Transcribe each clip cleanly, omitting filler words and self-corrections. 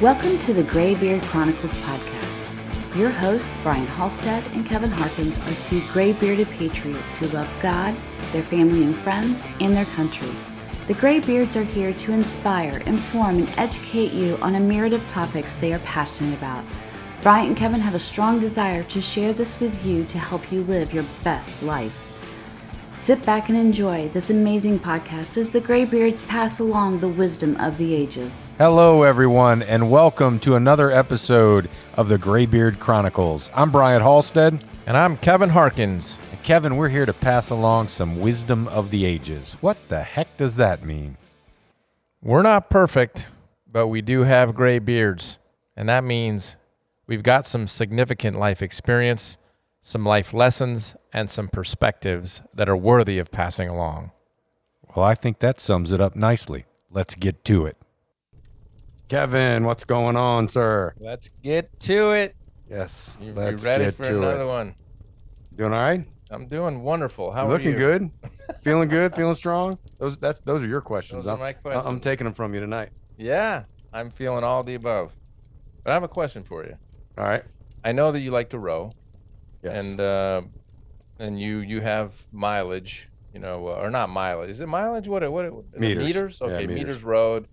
Welcome to the Graybeard Chronicles podcast. Your hosts, Brian Halstead and Kevin Harkins, are two gray-bearded patriots who love God, their family and friends, and their country. The Graybeards are here to inspire, inform, and educate you on a myriad of topics they are passionate about. Brian and Kevin have a strong desire to share this with you to help you live your best life. Sit back and enjoy this amazing podcast as the Graybeards pass along the wisdom of the ages. Hello, everyone, and welcome to another episode of the Graybeard Chronicles. I'm Brian Halstead. And I'm Kevin Harkins. And Kevin, we're here to pass along some wisdom of the ages. What the heck does that mean? We're not perfect, but we do have gray beards. And that means we've got some significant life experience, some life lessons, and some perspectives that are worthy of passing along. Well, I think that sums it up nicely. Let's get to it. Kevin, what's going on, sir? Let's get to it. Yes, You let's ready get for to another it. one? Doing all right? I'm doing wonderful. How are Looking you? good? Feeling good? Feeling strong? Those are your questions. Those are my questions. I'm taking them from you tonight. Yeah, I'm feeling all the above. But I have a question for you. All right. I know that you like to row. Yes. And you have mileage, or not mileage. Is it mileage? What Meters. Meters? Okay, Yeah, meters. meters rode.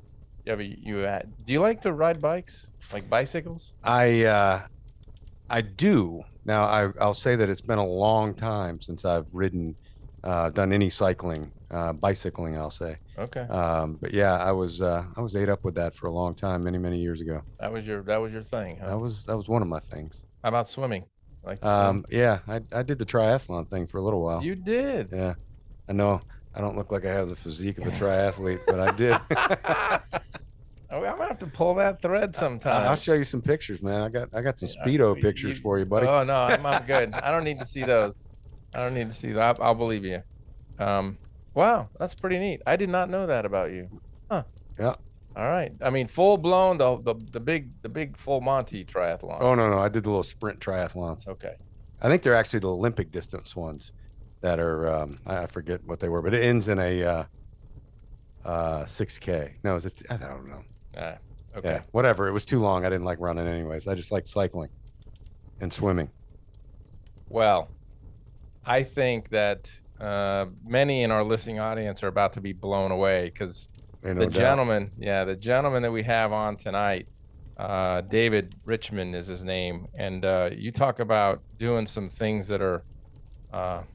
Do you like to ride bikes, like bicycles? I do. Now, I'll say that it's been a long time since I've ridden, done any cycling, bicycling, I'll say. Okay. But yeah, I was ate up with that for a long time, many years ago. That was your thing, huh? That was one of my things. How about swimming? Like to swim? Yeah, I did the triathlon thing for a little while. You did. Yeah, I know. I don't look like I have the physique of a triathlete, but I did. I'm gonna have to pull that thread sometime. I'll show you some pictures, man. I got some Speedo pictures for you, buddy. Oh no, I'm good. I don't need to see those. I don't need to see that. I'll believe you. Wow, that's pretty neat. I did not know that about you. Huh. Yeah. All right. I mean, full blown, the big full Monty triathlon. Oh no, I did the little sprint triathlons. Okay. I think they're actually the Olympic distance ones that are I forget what they were, but it ends in a 6K. No, is it? I don't know. Okay. Yeah, whatever. It was too long. I didn't like running anyways. I just like cycling and swimming. Well, I think that many in our listening audience are about to be blown away because the gentleman that we have on tonight, David Richman is his name, and you talk about doing some things that are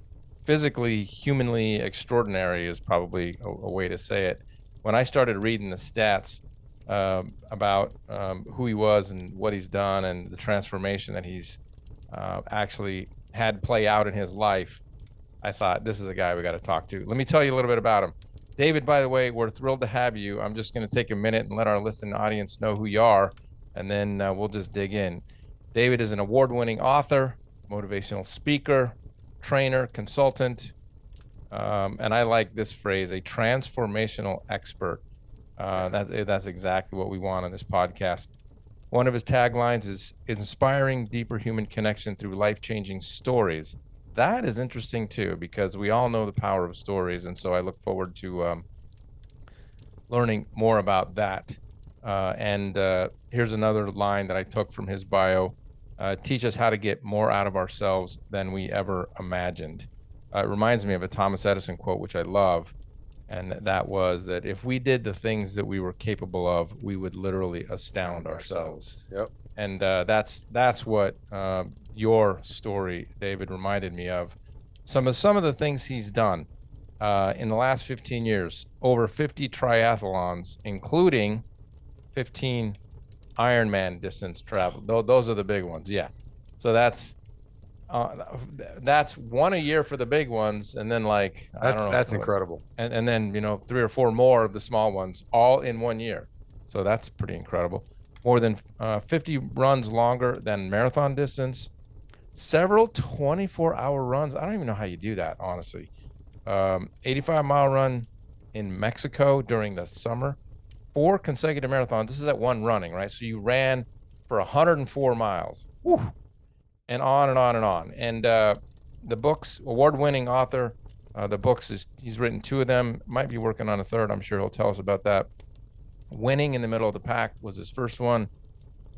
physically, humanly extraordinary is probably a way to say it. When I started reading the stats about who he was and what he's done and the transformation that he's actually had play out in his life, I thought, this is a guy we got to talk to. Let me tell you a little bit about him. David, by the way, we're thrilled to have you. I'm just going to take a minute and let our listening audience know who you are, and then we'll just dig in. David is an award-winning author, motivational speaker, trainer, consultant, and I like this phrase, a transformational expert. That's exactly what we want on this podcast. One of his taglines is inspiring deeper human connection through life-changing stories. That is interesting too, because we all know the power of stories, and so I look forward to learning more about that. And here's another line that I took from his bio. Teach us how to get more out of ourselves than we ever imagined. It reminds me of a Thomas Edison quote, which I love, and that was that if we did the things that we were capable of, we would literally astound ourselves. Yep. And that's what your story, David, reminded me of. Some of the things he's done in the last 15 years, over 50 triathlons, including 15 Ironman-distance travel. Those are the big ones, yeah. So that's one a year for the big ones, and then I don't know. That's incredible. And then 3 or 4 more of the small ones, all in 1 year. So that's pretty incredible. More than 50 runs longer than marathon distance. Several 24-hour runs. I don't even know how you do that, honestly. 85-mile run in Mexico during the summer. 4 consecutive marathons. This is at one running, right? So you ran for 104 miles. Whew. And on and on and on. And the book's award-winning author. The books, he's written 2 of them. Might be working on a third. I'm sure he'll tell us about that. Winning in the Middle of the Pack was his first one.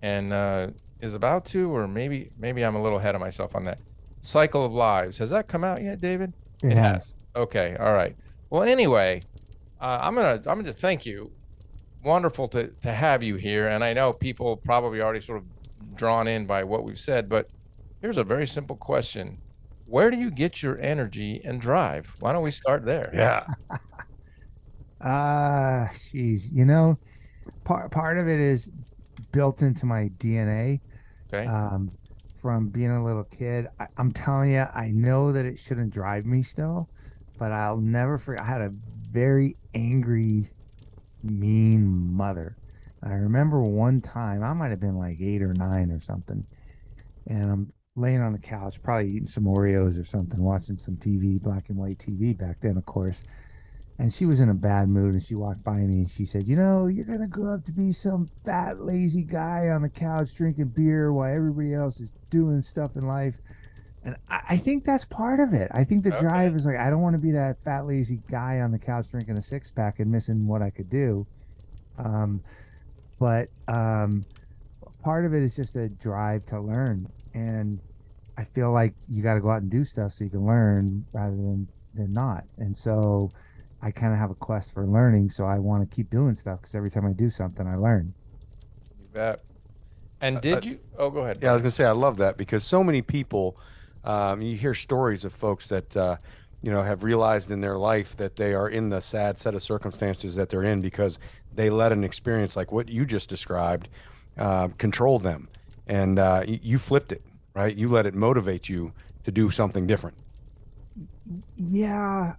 and is about to, or maybe I'm a little ahead of myself on that. Cycle of Lives. Has that come out yet, David? It It has. has. Okay. All right. Well, anyway, I'm gonna thank you. Wonderful to have you here, and I know people probably already sort of drawn in by what we've said, but here's a very simple question: where do you get your energy and drive? Why don't we start there? Yeah. Geez, you know, part of it is built into my DNA, Okay. um, from being a little kid. I'm telling you, I know that it shouldn't drive me still, but I'll never forget. I had a very angry, mean mother. I remember one time, I might have been like 8 or 9 or something, and I'm laying on the couch, probably eating some Oreos or something, watching some TV, black and white TV back then, of course. And she was in a bad mood, and she walked by me and she said, "You know, you're gonna grow up to be some fat, lazy guy on the couch drinking beer while everybody else is doing stuff in life." And I think that's part of it. I think the Okay. drive is like, I don't want to be that fat, lazy guy on the couch drinking a 6 pack and missing what I could do. Um, but part of it is just a drive to learn. And I feel like you got to go out and do stuff so you can learn rather than not. And so I kind of have a quest for learning, so I want to keep doing stuff because every time I do something, I learn. You bet. And Uh, did you? Oh, go ahead. Yeah, I was Brian. gonna say I love that because so many people, you hear stories of folks that have realized in their life that they are in the sad set of circumstances that they're in because they let an experience like what you just described control them, and you flipped it, right? You let it motivate you to do something different. Yeah,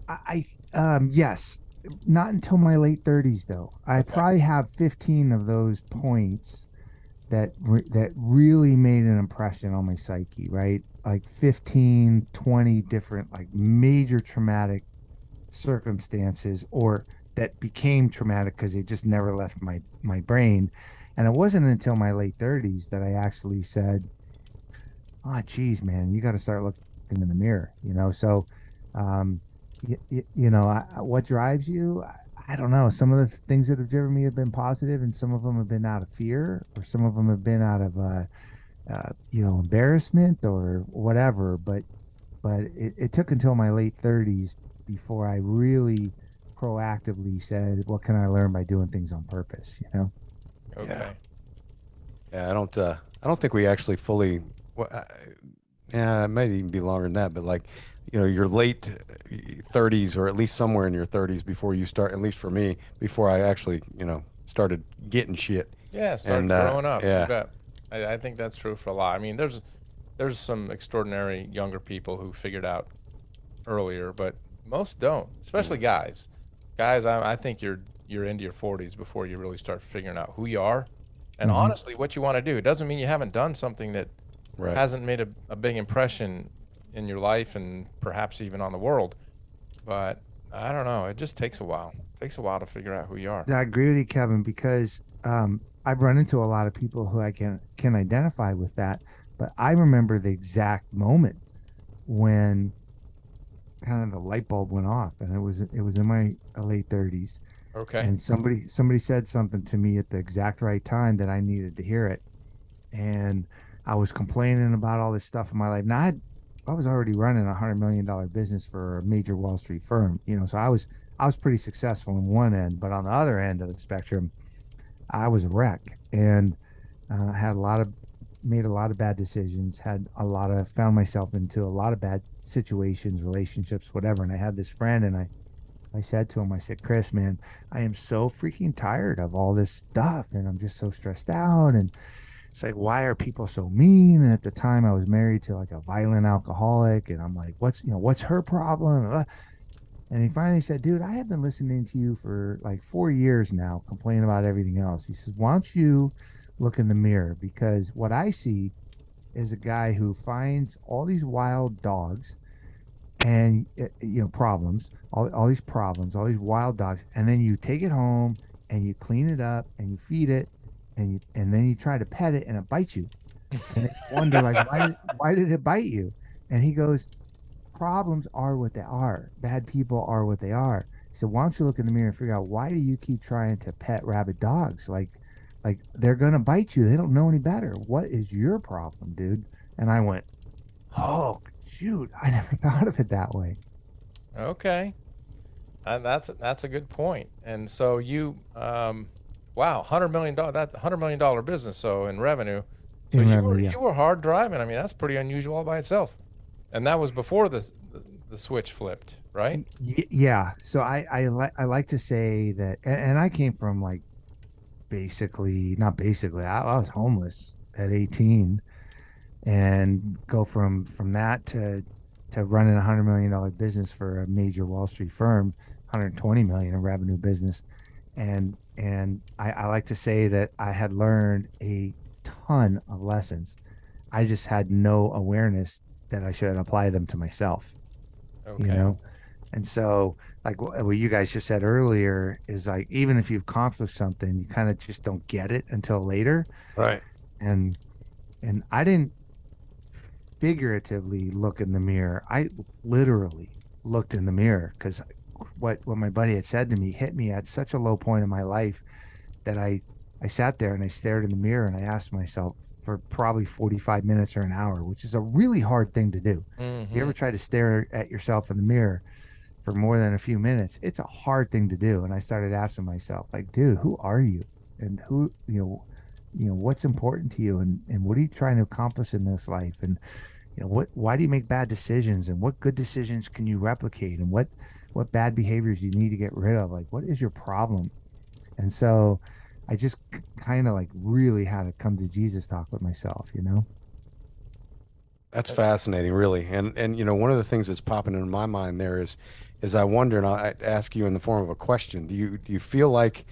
yes, not until my late 30s though. I Okay. probably have 15 of those points that really made an impression on my psyche, right? Like 15, 20 different like major traumatic circumstances, or that became traumatic because it just never left my brain. And it wasn't until my late 30s that I actually said, "Oh, geez, man, you got to start looking in the mirror," you know? So, um, what drives you? I don't know. Some of the things that have driven me have been positive, and some of them have been out of fear, or some of them have been out of, embarrassment or whatever. But it took until my late 30s before I really proactively said, "What can I learn by doing things on purpose?" You know? Yeah, Okay. yeah. I don't think we actually fully. Well, yeah, it might even be longer than that, but like, your late 30s or at least somewhere in your 30s before you start, at least for me, before I actually, started getting shit. Yeah. And Start growing up. You yeah, bet. I think that's true for a lot. I mean, there's some extraordinary younger people who figured out earlier, but most don't, especially mm, guys. Guys, I think you're into your 40s before you really start figuring out who you are and Hmm. honestly what you want to do. It doesn't mean you haven't done something that right. hasn't made a big impression in your life and perhaps even on the world. But I don't know. It just takes a while. It takes a while to figure out who you are. I agree with you, Kevin, because I've run into a lot of people who I can identify with that. But I remember the exact moment when kind of the light bulb went off, and it was in my late 30s, Okay. and somebody said something to me at the exact right time that I needed to hear it, and I was complaining about all this stuff in my life. Now I was already running $100 million business for a major Wall Street firm, so I was pretty successful in one end, but on the other end of the spectrum, I was a wreck, and had a lot of made a lot of bad decisions, had a lot of found myself into a lot of bad situations, relationships, whatever. And I had this friend, and I said to him, I said, "Chris, man, I am so freaking tired of all this stuff, and I'm just so stressed out." And it's like, why are people so mean? And at the time, I was married to like a violent alcoholic, and I'm like, what's her problem? And he finally said, "Dude, I have been listening to you for like 4 years now, complaining about everything else." He says, "Why don't you look in the mirror? Because what I see is a guy who finds all these wild dogs and, problems, all these problems, all these wild dogs, and then you take it home and you clean it up and you feed it, and then you try to pet it and it bites you. And then you wonder, like, why did it bite you?" And he goes, "Problems are what they are. Bad people are what they are." So why don't you look in the mirror and figure out, why do you keep trying to pet rabid dogs? Like they're gonna bite you. They don't know any better. What is your problem, dude? And I went, oh shoot, I never thought of it that way. Okay. That's a good point. And so you, wow, $100 million. That's $100 million business. So in revenue, so In revenue, yeah. you were hard driving. I mean, that's pretty unusual all by itself. And that was before the switch flipped, right? Yeah. So I like to say that, and I came from like basically not basically I was homeless at 18, and go from that to running $100 million business for a major Wall Street firm, 120 million in revenue business. And I like to say that I had learned a ton of lessons. I just had no awareness that I should apply them to myself, you Okay. know? And so, like what you guys just said earlier is like, even if you've accomplished something, you kind of just don't get it until later. Right. And I didn't figuratively look in the mirror. I literally looked in the mirror because what my buddy had said to me hit me at such a low point in my life that I sat there and I stared in the mirror and I asked myself for probably 45 minutes or an hour, which is a really hard thing to do. If you Mm-hmm. ever try to stare at yourself in the mirror for more than a few minutes, it's a hard thing to do. And I started asking myself, like, dude, who are you? And who, what's important to you, and what are you trying to accomplish in this life? And why do you make bad decisions, and what good decisions can you replicate, and what bad behaviors you need to get rid of? Like, what is your problem? And so I just kind of like really had to come to Jesus talk with myself. That's fascinating, really. And one of the things that's popping into my mind there is I wonder, and I ask you in the form of a question: do you feel like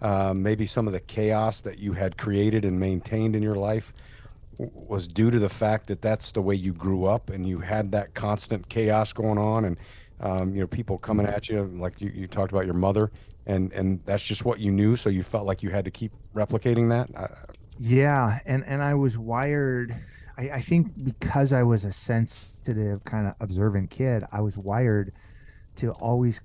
maybe some of the chaos that you had created and maintained in your life was due to the fact that that's the way you grew up and you had that constant chaos going on, and people coming at you, like you talked about your mother, and that's just what you knew, so you felt like you had to keep replicating that. Yeah, and I was wired. I think because I was a sensitive, kind of observant kid, I was wired to always.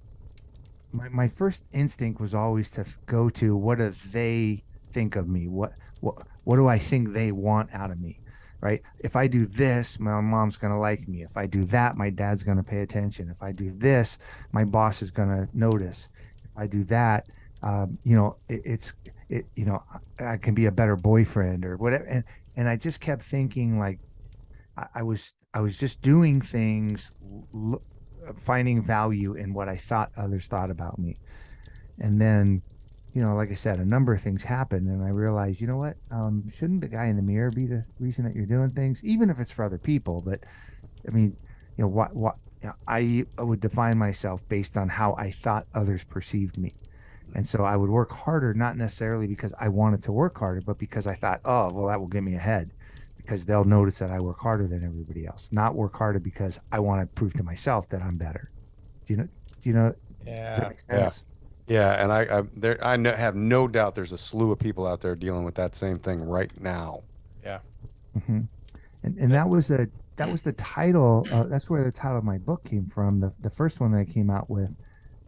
My first instinct was always to go to, what do they think of me? What do I think they want out of me? Right? If I do this, my mom's gonna like me. If I do that, my dad's gonna pay attention. If I do this, my boss is gonna notice. If I do that, I can be a better boyfriend or whatever. And I just kept thinking like I was just doing things, finding value in what I thought others thought about me. And then, like I said, a number of things happened, and I realized, you know what? Shouldn't the guy in the mirror be the reason that you're doing things, even if it's for other people? But I mean, what I would define myself based on how I thought others perceived me. And so I would work harder, not necessarily because I wanted to work harder, but because I thought, oh, well, that will get me ahead because they'll notice that I work harder than everybody else, not work harder because I want to prove to myself that I'm better. Do you know? Do you know? Does that Yeah. make Yeah. sense? Yeah, and have no doubt there's a slew of people out there dealing with that same thing right now. Yeah. Hmm. And that was the title. That's where the title of my book came from. The first one that I came out with,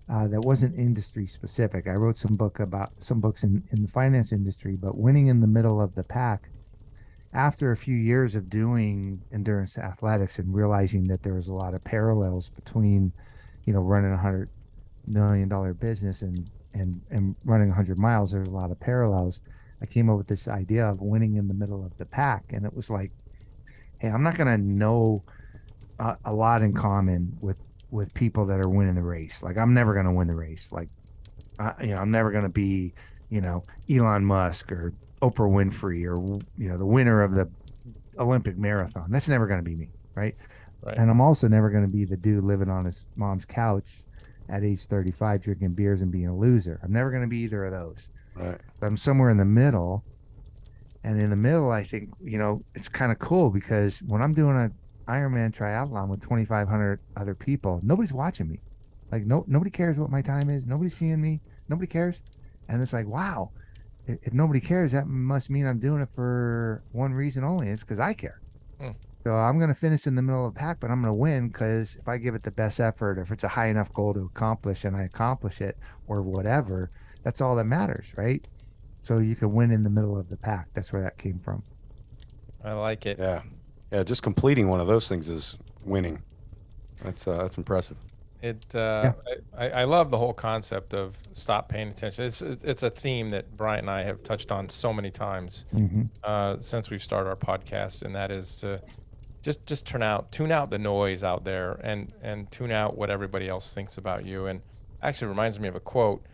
that wasn't industry specific. I wrote some books in the finance industry, but winning in the middle of the pack. After a few years of doing endurance athletics and realizing that there was a lot of parallels between, running $100 million business and running 100 miles, there's a lot of parallels. I came up with this idea of winning in the middle of the pack, and it was like, hey, I'm not gonna know a lot in common with people that are winning the race. Like I'm never gonna win the race. Like I'm never gonna be Elon Musk or Oprah Winfrey or the winner of the Olympic marathon. That's never gonna be me, right? Right. And I'm also never gonna be the dude living on his mom's couch at age 35 drinking beers and being a loser. I'm never gonna be either of those. Right. But I'm somewhere in the middle. And in the middle, I think, it's kind of cool because when I'm doing an Ironman triathlon with 2,500 other people, nobody's watching me. Like, nobody cares what my time is. Nobody's seeing me. Nobody cares. And it's like, wow, if nobody cares, that must mean I'm doing it for one reason only. It's because I care. Hmm. So I'm going to finish in the middle of the pack, but I'm going to win because if I give it the best effort, if it's a high enough goal to accomplish and I accomplish it or whatever, that's all that matters, right? so you can win in the middle of the pack. That's where that came from. I like it. Yeah. Yeah. Just completing one of those things is winning. That's impressive. Yeah. I love the whole concept of stop paying attention. It's a theme that Brian and I have touched on so many times Mm-hmm. since we've started our podcast, and that is to just tune out the noise out there, and tune out what everybody else thinks about you. And actually reminds me of a quote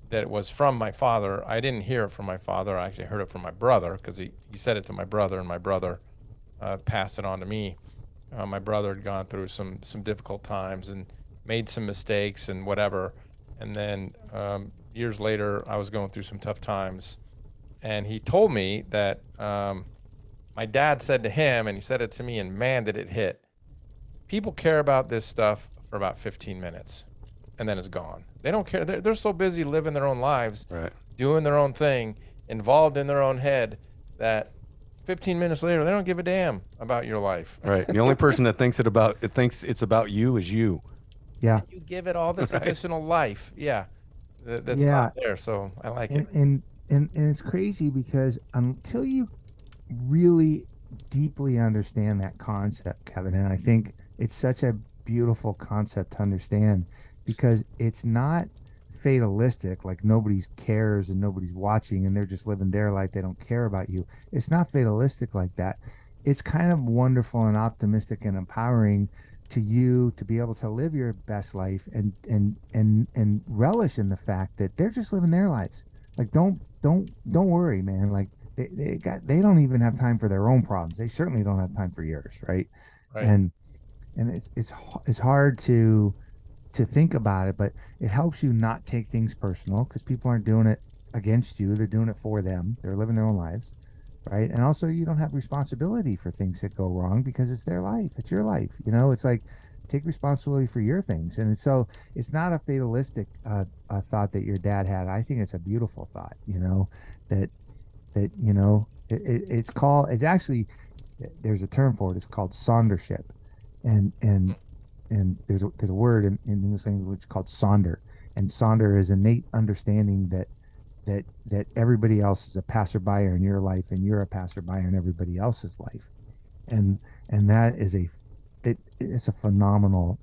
that was from my father. I didn't hear it from my father. I actually heard it from my brother, because he said it to my brother, and my brother passed it on to me. My brother had gone through some difficult times and made some mistakes and whatever. And then years later, I was going through some tough times, and he told me that my dad said to him, and he said it to me, and man, did it hit. People care about this stuff for about 15 minutes, and then it's gone. They don't care. They're so busy living their own lives, Right. doing their own thing, involved in their own head, that 15 minutes later, they don't give a damn about your life. Right. The only person that thinks it's about you is you. Yeah. You give it all this Right. additional life. Yeah. That's Yeah. not there. So I like it. And it's crazy because until you really deeply understand that concept, Kevin, and I think it's such a beautiful concept to understand, because it's not fatalistic, like nobody cares and nobody's watching and they're just living their life, they don't care about you. It's not fatalistic like that. It's kind of wonderful and optimistic and empowering to you to be able to live your best life and relish in the fact that they're just living their lives. Like don't worry, man. Like they don't even have time for their own problems. They certainly don't have time for yours, right? Right. And it's hard to think about it, but it helps you not take things personal, because people aren't doing it against you. They're doing it for them. They're living their own lives, right? And also, you don't have responsibility for things that go wrong, because it's their life. It's your life. It's like, take responsibility for your things. And it's not a fatalistic thought that your dad had. I think it's a beautiful thought, that it's actually, there's a term for it. It's called sondership. And there's a word in English language called sonder, and sonder is innate understanding that everybody else is a passerby in your life, and you're a passerby in everybody else's life, and that is it's a phenomenal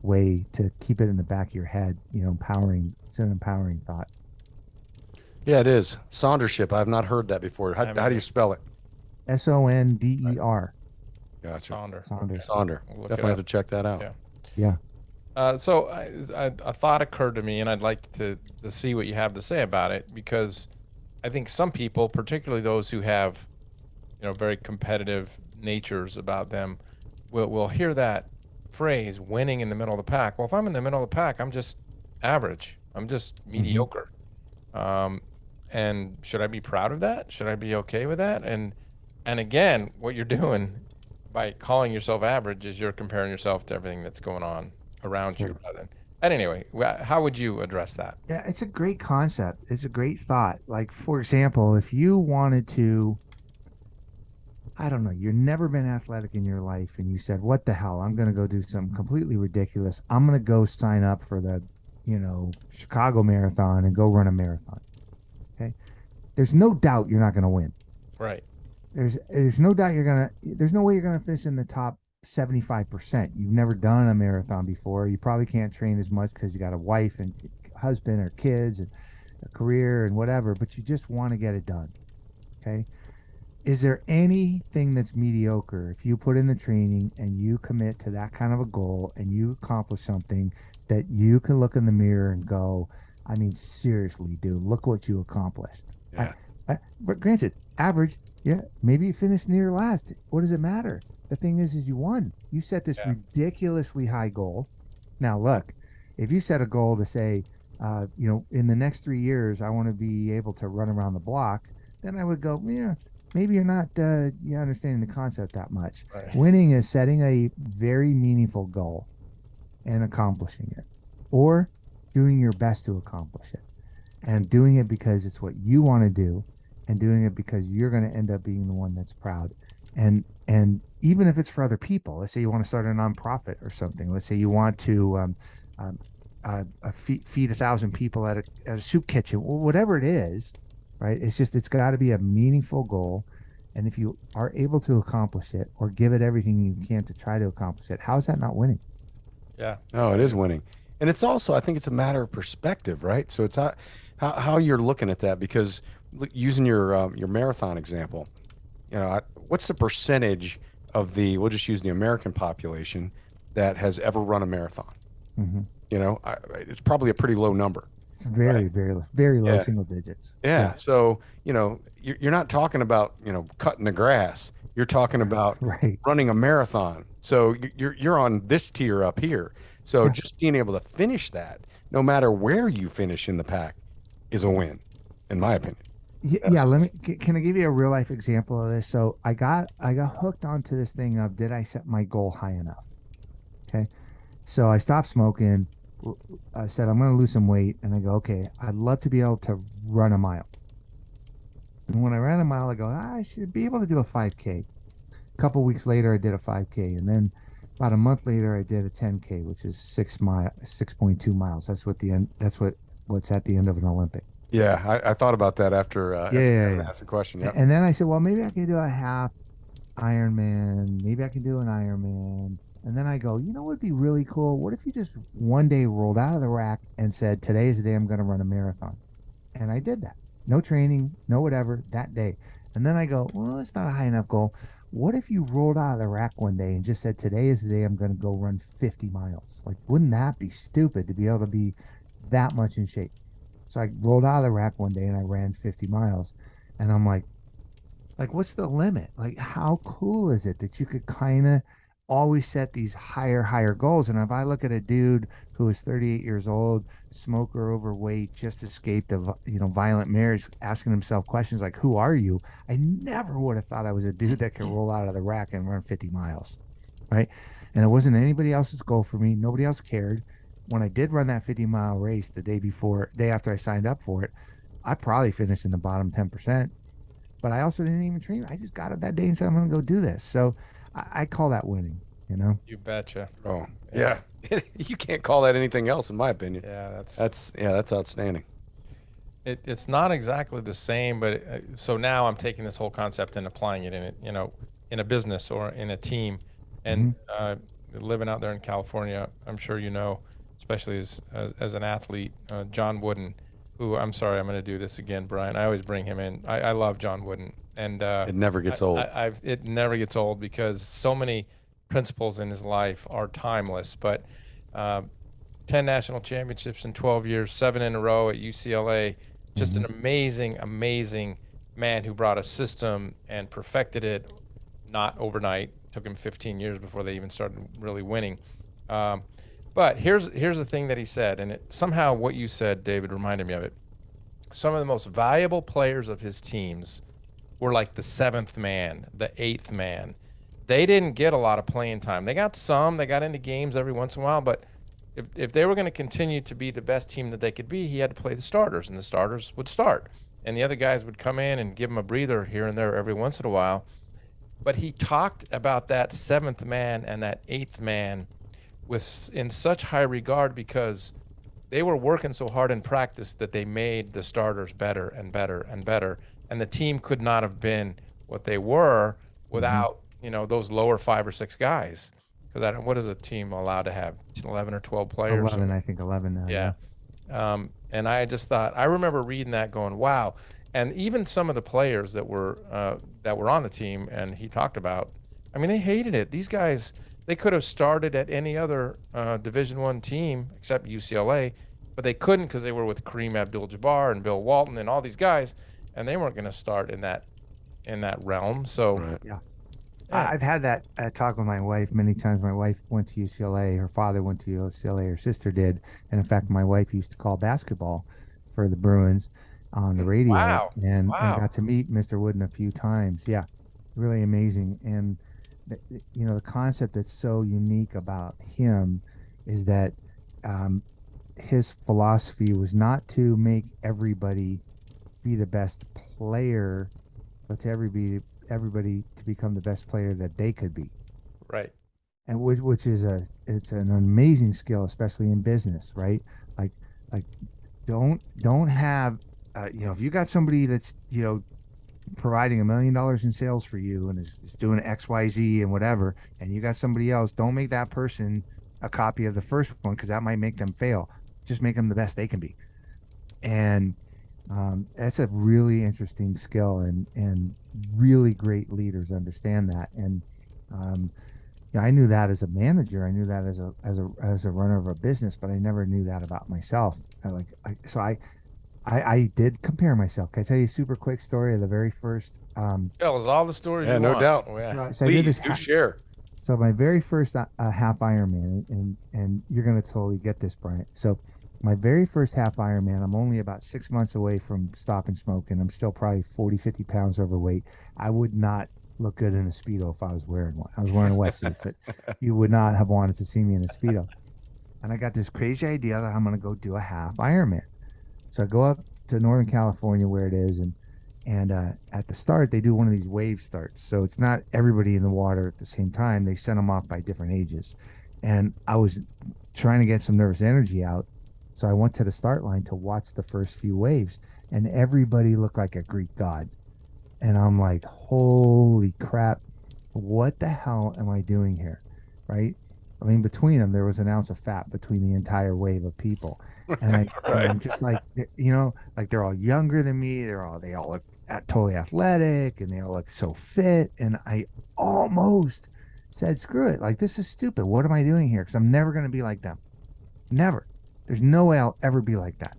way to keep it in the back of your head. Empowering. It's an empowering thought. Yeah, it is. Sondership. I've not heard that before. How do you spell it? Sonder. Gotcha. Sonder. Sonder. We'll Definitely have to check that out. Yeah. Yeah. So a thought occurred to me, and I'd like to see what you have to say about it, because I think some people, particularly those who have, very competitive natures about them, will hear that phrase, winning in the middle of the pack. Well, if I'm in the middle of the pack, I'm just average. I'm just mediocre. And should I be proud of that? Should I be okay with that? And again, what you're doing by calling yourself average is you're comparing yourself to everything that's going on around you. And anyway, how would you address that? Yeah, it's a great concept. It's a great thought. Like, for example, if you wanted to, I don't know, you've never been athletic in your life, and you said, what the hell, I'm going to go do something completely ridiculous. I'm going to go sign up for the, Chicago Marathon and go run a marathon. Okay. There's no doubt you're not going to win. Right. There's no doubt there's no way you're going to finish in the top 75%. You've never done a marathon before. You probably can't train as much because you got a wife and husband or kids and a career and whatever, but you just want to get it done. Okay. Is there anything that's mediocre if you put in the training and you commit to that kind of a goal and you accomplish something that you can look in the mirror and go, I mean, seriously, dude, look what you accomplished. Yeah. But granted, average, yeah, maybe you finished near last. What does it matter? The thing is you won. You set this ridiculously high goal. Now, look, if you set a goal to say, in the next 3 years, I want to be able to run around the block, then I would go, yeah, maybe you're not understanding the concept that much. Right. Winning is setting a very meaningful goal and accomplishing it, or doing your best to accomplish it, and doing it because it's what you want to do, and doing it because you're going to end up being the one that's proud. And even if it's for other people, let's say you want to start a nonprofit or something. Let's say you want to feed 1,000 people at a soup kitchen, or whatever it is, right? It's got to be a meaningful goal. And if you are able to accomplish it or give it everything you can to try to accomplish it, how is that not winning? Yeah. No, it is winning. And it's also, I think it's a matter of perspective, right? So it's how you're looking at that because using your marathon example, what's the percentage of we'll just use the American population that has ever run a marathon? Hmm. It's probably a pretty low number, It's right? very low Yeah. single digits. Yeah. Yeah. So, you're not talking about, cutting the grass. You're talking about Right. running a marathon. So you're on this tier up here. So Yeah. just being able to finish that, no matter where you finish in the pack, is a win, in my opinion. Yeah, let me can I give you a real life example of this? So I got hooked onto this thing of, did I set my goal high enough? Okay. So I stopped smoking. I said I'm going to lose some weight, and I go, okay, I'd love to be able to run a mile. And when I ran a mile, I go, I should be able to do a 5K. A couple weeks later, I did a 5K, and then about a month later, I did a 10K, which is 6.2 miles. That's what the end. That's what's at the end of an Olympic. Yeah, I thought about that Yeah, after yeah, Kevin yeah. asked the question. Yep. And then I said, well, maybe I could do a half Ironman. Maybe I can do an Ironman. And then I go, what would be really cool? What if you just one day rolled out of the rack and said, today is the day I'm going to run a marathon? And I did that. No training, no whatever that day. And then I go, well, it's not a high enough goal. What if you rolled out of the rack one day and just said, today is the day I'm going to go run 50 miles? Like, wouldn't that be stupid to be able to be that much in shape? So I rolled out of the rack one day and I ran 50 miles. And I'm like, what's the limit? Like, how cool is it that you could kind of always set these higher goals? And if I look at a dude who is 38 years old, smoker, overweight, just escaped a violent marriage, asking himself questions like, who are you? I never would have thought I was a dude that could roll out of the rack and run 50 miles, right? And it wasn't anybody else's goal for me. Nobody else cared. When I did run that 50-mile race the day after I signed up for it, I probably finished in the bottom 10%. But I also didn't even train. I just got up that day and said, I'm going to go do this. So I call that winning, you know? You betcha. Oh, yeah. You can't call that anything else, in my opinion. Yeah, That's outstanding. it's not exactly the same, but so now I'm taking this whole concept and applying it in a business or in a team, and living out there in California, I'm sure especially as an athlete, John Wooden, who I'm sorry, I'm going to do this again, Brian. I always bring him in. I love John Wooden, and It never gets old. it never gets old because so many principles in his life are timeless. But 10 national championships in 12 years, 7 in a row at UCLA. Just an amazing, amazing man who brought a system and perfected it, not overnight. Took him 15 years before they even started really winning. But here's the thing that he said, and somehow what you said, David, reminded me of it. Some of the most valuable players of his teams were like the 7th man, the 8th man. They didn't get a lot of playing time. They got into games every once in a while, but if they were going to continue to be the best team that they could be, he had to play the starters, and the starters would start. And the other guys would come in and give him a breather here and there every once in a while. But he talked about that 7th man and that 8th man in such high regard because they were working so hard in practice that they made the starters better and better and better. And the team could not have been what they were without, those lower 5 or 6 guys. Because what is a team allowed to have? 11 or 12 players? 11, I think 11 now. Yeah. And I just thought, I remember reading that going, wow. And even some of the players that were on the team and he talked about, I mean, they hated it. These guys, they could have started at any other Division I team except UCLA, but they couldn't because they were with Kareem Abdul-Jabbar and Bill Walton and all these guys, and they weren't going to start in that realm. So Right. Yeah. Yeah. I've had that talk with my wife many times. My wife went to UCLA. Her father went to UCLA. Her sister did. And in fact, my wife used to call basketball for the Bruins on the radio. Wow. And Wow. got to meet Mr. Wooden a few times. Yeah, really amazing. And the concept that's so unique about him is that his philosophy was not to make everybody be the best player, but to everybody to become the best player that they could be. Right. And which is it's an amazing skill, especially in business, right? Like don't have if you got somebody that's, providing $1 million in sales for you and is doing XYZ and whatever, and you got somebody else, don't make that person a copy of the first one because that might make them fail. Just make them the best they can be. And that's a really interesting skill, and really great leaders understand that. And um, I knew that as a manager, I knew that as a runner of a business, but I never knew that about myself. I did compare myself. Can I tell you a super quick story of the very first? Tell us all the stories Yeah, you no want. doubt. Oh, yeah. So I did Please this. do share. So my very first half Ironman, and you're gonna totally get this, Bryant. So my very first half Ironman, I'm only about 6 months away from stopping smoking. I'm still probably 40, 50 pounds overweight. I would not look good in a Speedo if I was wearing one. I was wearing a wetsuit, but you would not have wanted to see me in a Speedo. And I got this crazy idea that I'm gonna go do a half Ironman. So I go up to Northern California where it is, and at the start they do one of these wave starts. So it's not everybody in the water at the same time. They send them off by different ages. And I was trying to get some nervous energy out, so I went to the start line to watch the first few waves, and everybody looked like a Greek god. And I'm like, holy crap, what the hell am I doing here? Right? I mean, between them, there was an ounce of fat between the entire wave of people. And Right. I'm just like, like they're all younger than me. They all look totally athletic, and they all look so fit. And I almost said, screw it. Like, this is stupid. What am I doing here? Because I'm never going to be like them. Never. There's no way I'll ever be like that.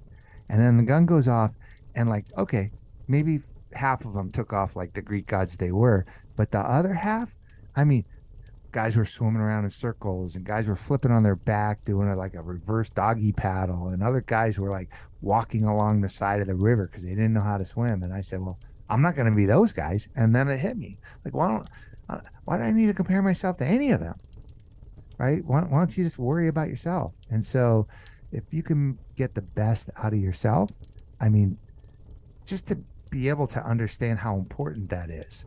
And then the gun goes off, and like, okay, maybe half of them took off like the Greek gods they were, but the other half, I mean, guys were swimming around in circles, and guys were flipping on their back doing like a reverse doggy paddle, and other guys were like walking along the side of the river because they didn't know how to swim. And I said, well, I'm not going to be those guys. And then it hit me, like, why do I need to compare myself to any of them? Right? Why don't you just worry about yourself? And so if you can get the best out of yourself, I mean, just to be able to understand how important that is.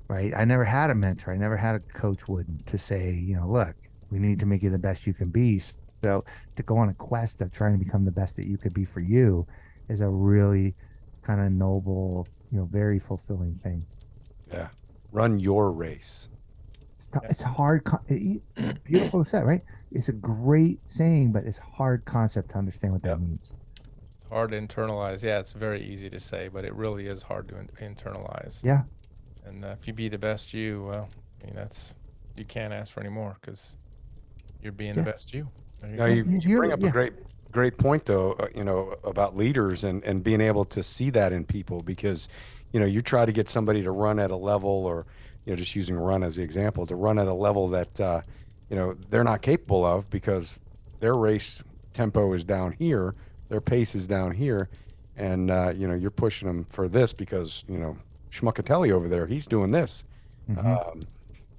Right? I never had a mentor. I never had a coach Wooden to say, look, we need to make you the best you can be. So to go on a quest of trying to become the best that you could be for you is a really kind of noble, very fulfilling thing. Yeah. Run your race. It's hard. Beautiful to say, right? It's a great saying, but it's hard concept to understand what that means. Hard to internalize. Yeah, it's very easy to say, but it really is hard to internalize. Yeah. And if you be the best you, well, I mean, you can't ask for any more because you're being the best you. Now you bring up a great point though, about leaders and being able to see that in people, because, you try to get somebody to run at a level, or, just using run as the example, to run at a level that, they're not capable of, because their race tempo is down here, their pace is down here. And, you're pushing them for this because, Schmuckatelli over there, he's doing this. Mm-hmm.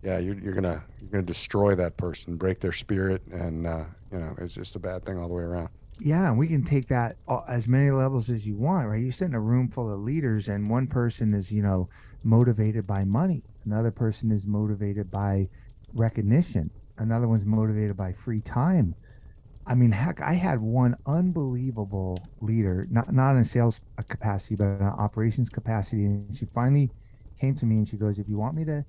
Yeah, you're gonna destroy that person, break their spirit, and it's just a bad thing all the way around. Yeah, and we can take that as many levels as you want, right? You sit in a room full of leaders, and one person is, motivated by money. Another person is motivated by recognition. Another one's motivated by free time. I mean, heck, I had one unbelievable leader, not in a sales capacity, but in an operations capacity. And she finally came to me and she goes, if you want me to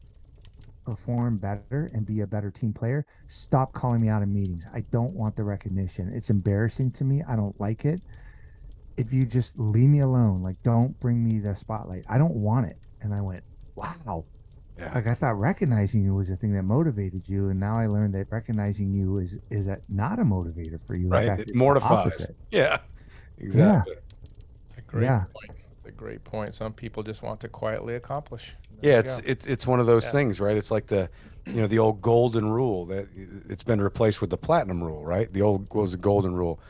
perform better and be a better team player, stop calling me out in meetings. I don't want the recognition. It's embarrassing to me. I don't like it. If you just leave me alone, like, don't bring me the spotlight. I don't want it. And I went, wow. Yeah. Like, I thought recognizing you was the thing that motivated you, and now I learned that recognizing you is not a motivator for you. Right. In fact, It it's the mortifies. opposite. Yeah. Exactly. It's a great point. It's a great point. Some people just want to quietly accomplish. Yeah, it's one of those things, right? It's like the old golden rule that it's been replaced with the platinum rule, right? The old was the golden rule,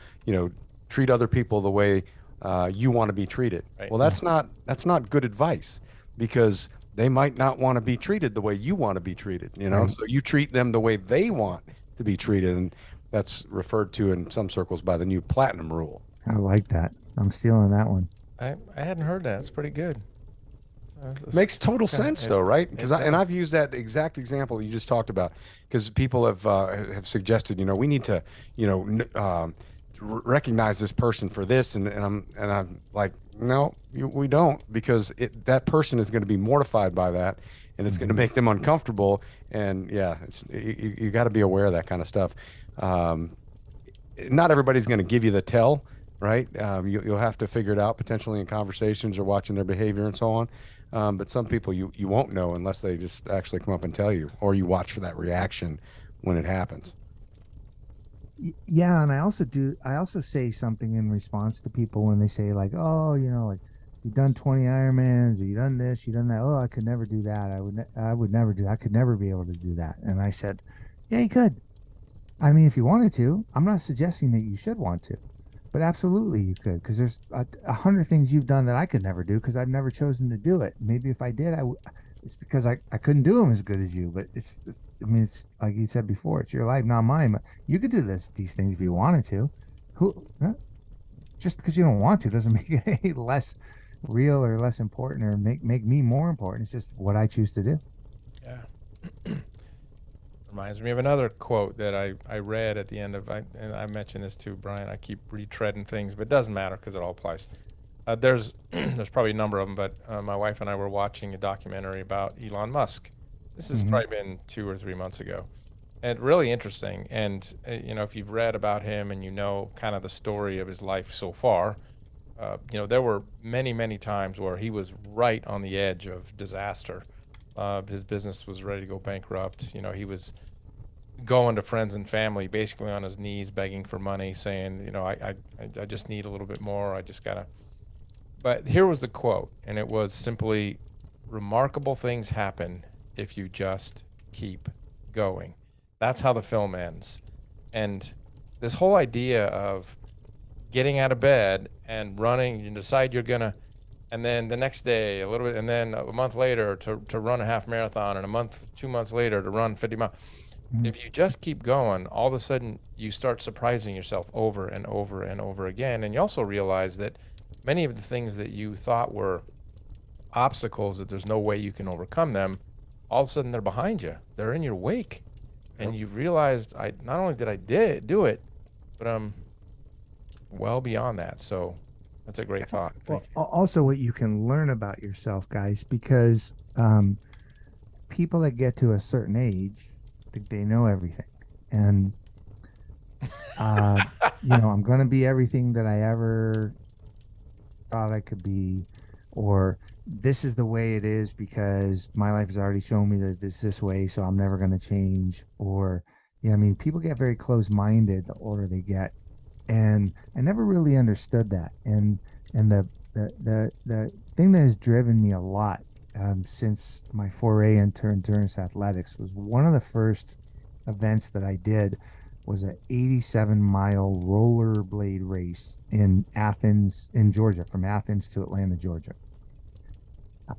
treat other people the way you want to be treated. Right. Well, that's not good advice, because they might not want to be treated the way you want to be treated, Right. So you treat them the way they want to be treated, and that's referred to in some circles by the new platinum rule. I like that. I'm stealing that one. I hadn't heard that. It's pretty good. Makes total sense, though, right? Because I've does. used that exact example you just talked about, because people have suggested, we need to, recognize this person for this, and I'm like, no, we don't, because that person is going to be mortified by that, and it's going to make them uncomfortable. And yeah, you got to be aware of that kind of stuff. Not everybody's going to give you the tell, right? You'll have to figure it out potentially in conversations or watching their behavior and so on. But some people you won't know unless they just actually come up and tell you, or you watch for that reaction when it happens. Yeah, and I also say something in response to people when they say like, oh, like you've done 20 Ironmans, or you done this, you done that. Oh, I could never do that. I would never do that. I could never be able to do that. And I said, yeah, you could. I mean, if you wanted to. I'm not suggesting that you should want to, but absolutely you could, because there's 100 things you've done that I could never do because I've never chosen to do it. Maybe if I did, it's because I couldn't do them as good as you. But I mean, it's like you said before, it's your life, not mine. You could do these things if you wanted to. Just because you don't want to doesn't make it any less real or less important, or make me more important. It's just what I choose to do. Yeah. Reminds me of another quote that I read at the end of, and I mentioned this too, Brian. I keep retreading things, but it doesn't matter because it all applies. There's probably a number of them, but my wife and I were watching a documentary about Elon Musk. This has probably been 2 or 3 months ago, and really interesting. And if you've read about him and kind of the story of his life so far, there were many times where he was right on the edge of disaster. His business was ready to go bankrupt. He was going to friends and family, basically on his knees, begging for money, saying, I just need a little bit more. I just gotta. But here was the quote, and it was simply, "Remarkable things happen if you just keep going." That's how the film ends. And this whole idea of getting out of bed and running, you decide you're gonna, and then the next day a little bit, and then a month later to run a half marathon, and 2 months later to run 50 miles. If you just keep going, all of a sudden you start surprising yourself over and over and over again. And you also realize that many of the things that you thought were obstacles, that there's no way you can overcome them, all of a sudden they're behind you. They're in your wake. And you realized, not only did I do it, but I'm well beyond that. So that's a great thought. Well, also what you can learn about yourself, guys, because people that get to a certain age think they know everything. And, I'm going to be everything that I ever thought I could be, or this is the way it is because my life has already shown me that it's this way, so I'm never going to change. Or, people get very close-minded the older they get. And I never really understood that. And the thing that has driven me a lot since my foray into endurance athletics was one of the first events that I did was an 87-mile rollerblade race in Athens, in Georgia, from Athens to Atlanta, Georgia.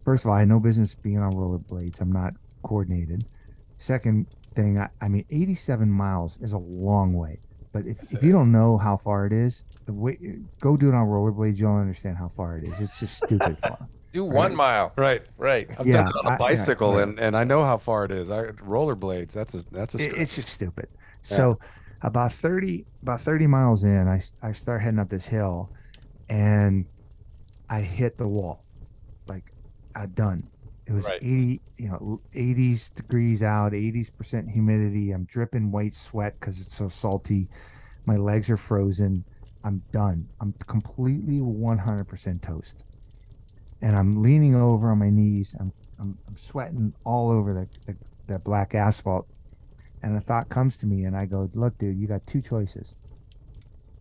First of all, I had no business being on rollerblades. I'm not coordinated. Second thing, 87 miles is a long way. But if you don't know how far it is, go do it on rollerblades. You'll understand how far it is. It's just stupid far. Do 1 mile. Right. I've done it on a bicycle, and I know how far it is. Rollerblades. That's a. It's just stupid. Yeah. So about 30 miles in, I start heading up this hill, and I hit the wall. Like, I'm done. It was 80s degrees out, 80% humidity. I'm dripping white sweat because it's so salty. My legs are frozen. I'm done. I'm completely 100% toast. And I'm leaning over on my knees. I'm sweating all over the black asphalt. And a thought comes to me, and I go, look, dude, you got two choices.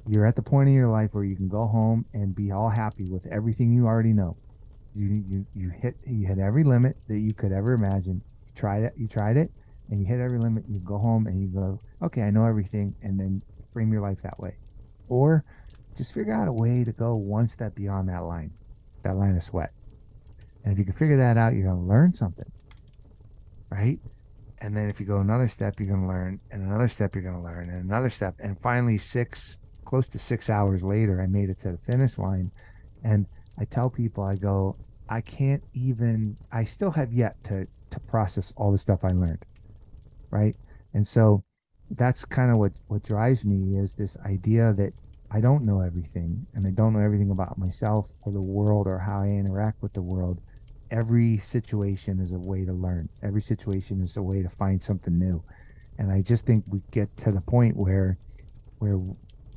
You're at the point in your life where you can go home and be all happy with everything you already know. You hit every limit that you could ever imagine. You tried it, and you hit every limit. You go home and you go, okay, I know everything, and then frame your life that way. Or just figure out a way to go one step beyond that line of sweat. And if you can figure that out, you're going to learn something, right? And then if you go another step, you're going to learn, and another step, you're going to learn, and another step. And finally, close to 6 hours later, I made it to the finish line. And I tell people, I go, I still have yet to process all the stuff I learned, right? And so that's kind of what drives me, is this idea that I don't know everything, and I don't know everything about myself or the world or how I interact with the world. Every situation is a way to learn. Every situation is a way to find something new. And I just think we get to the point where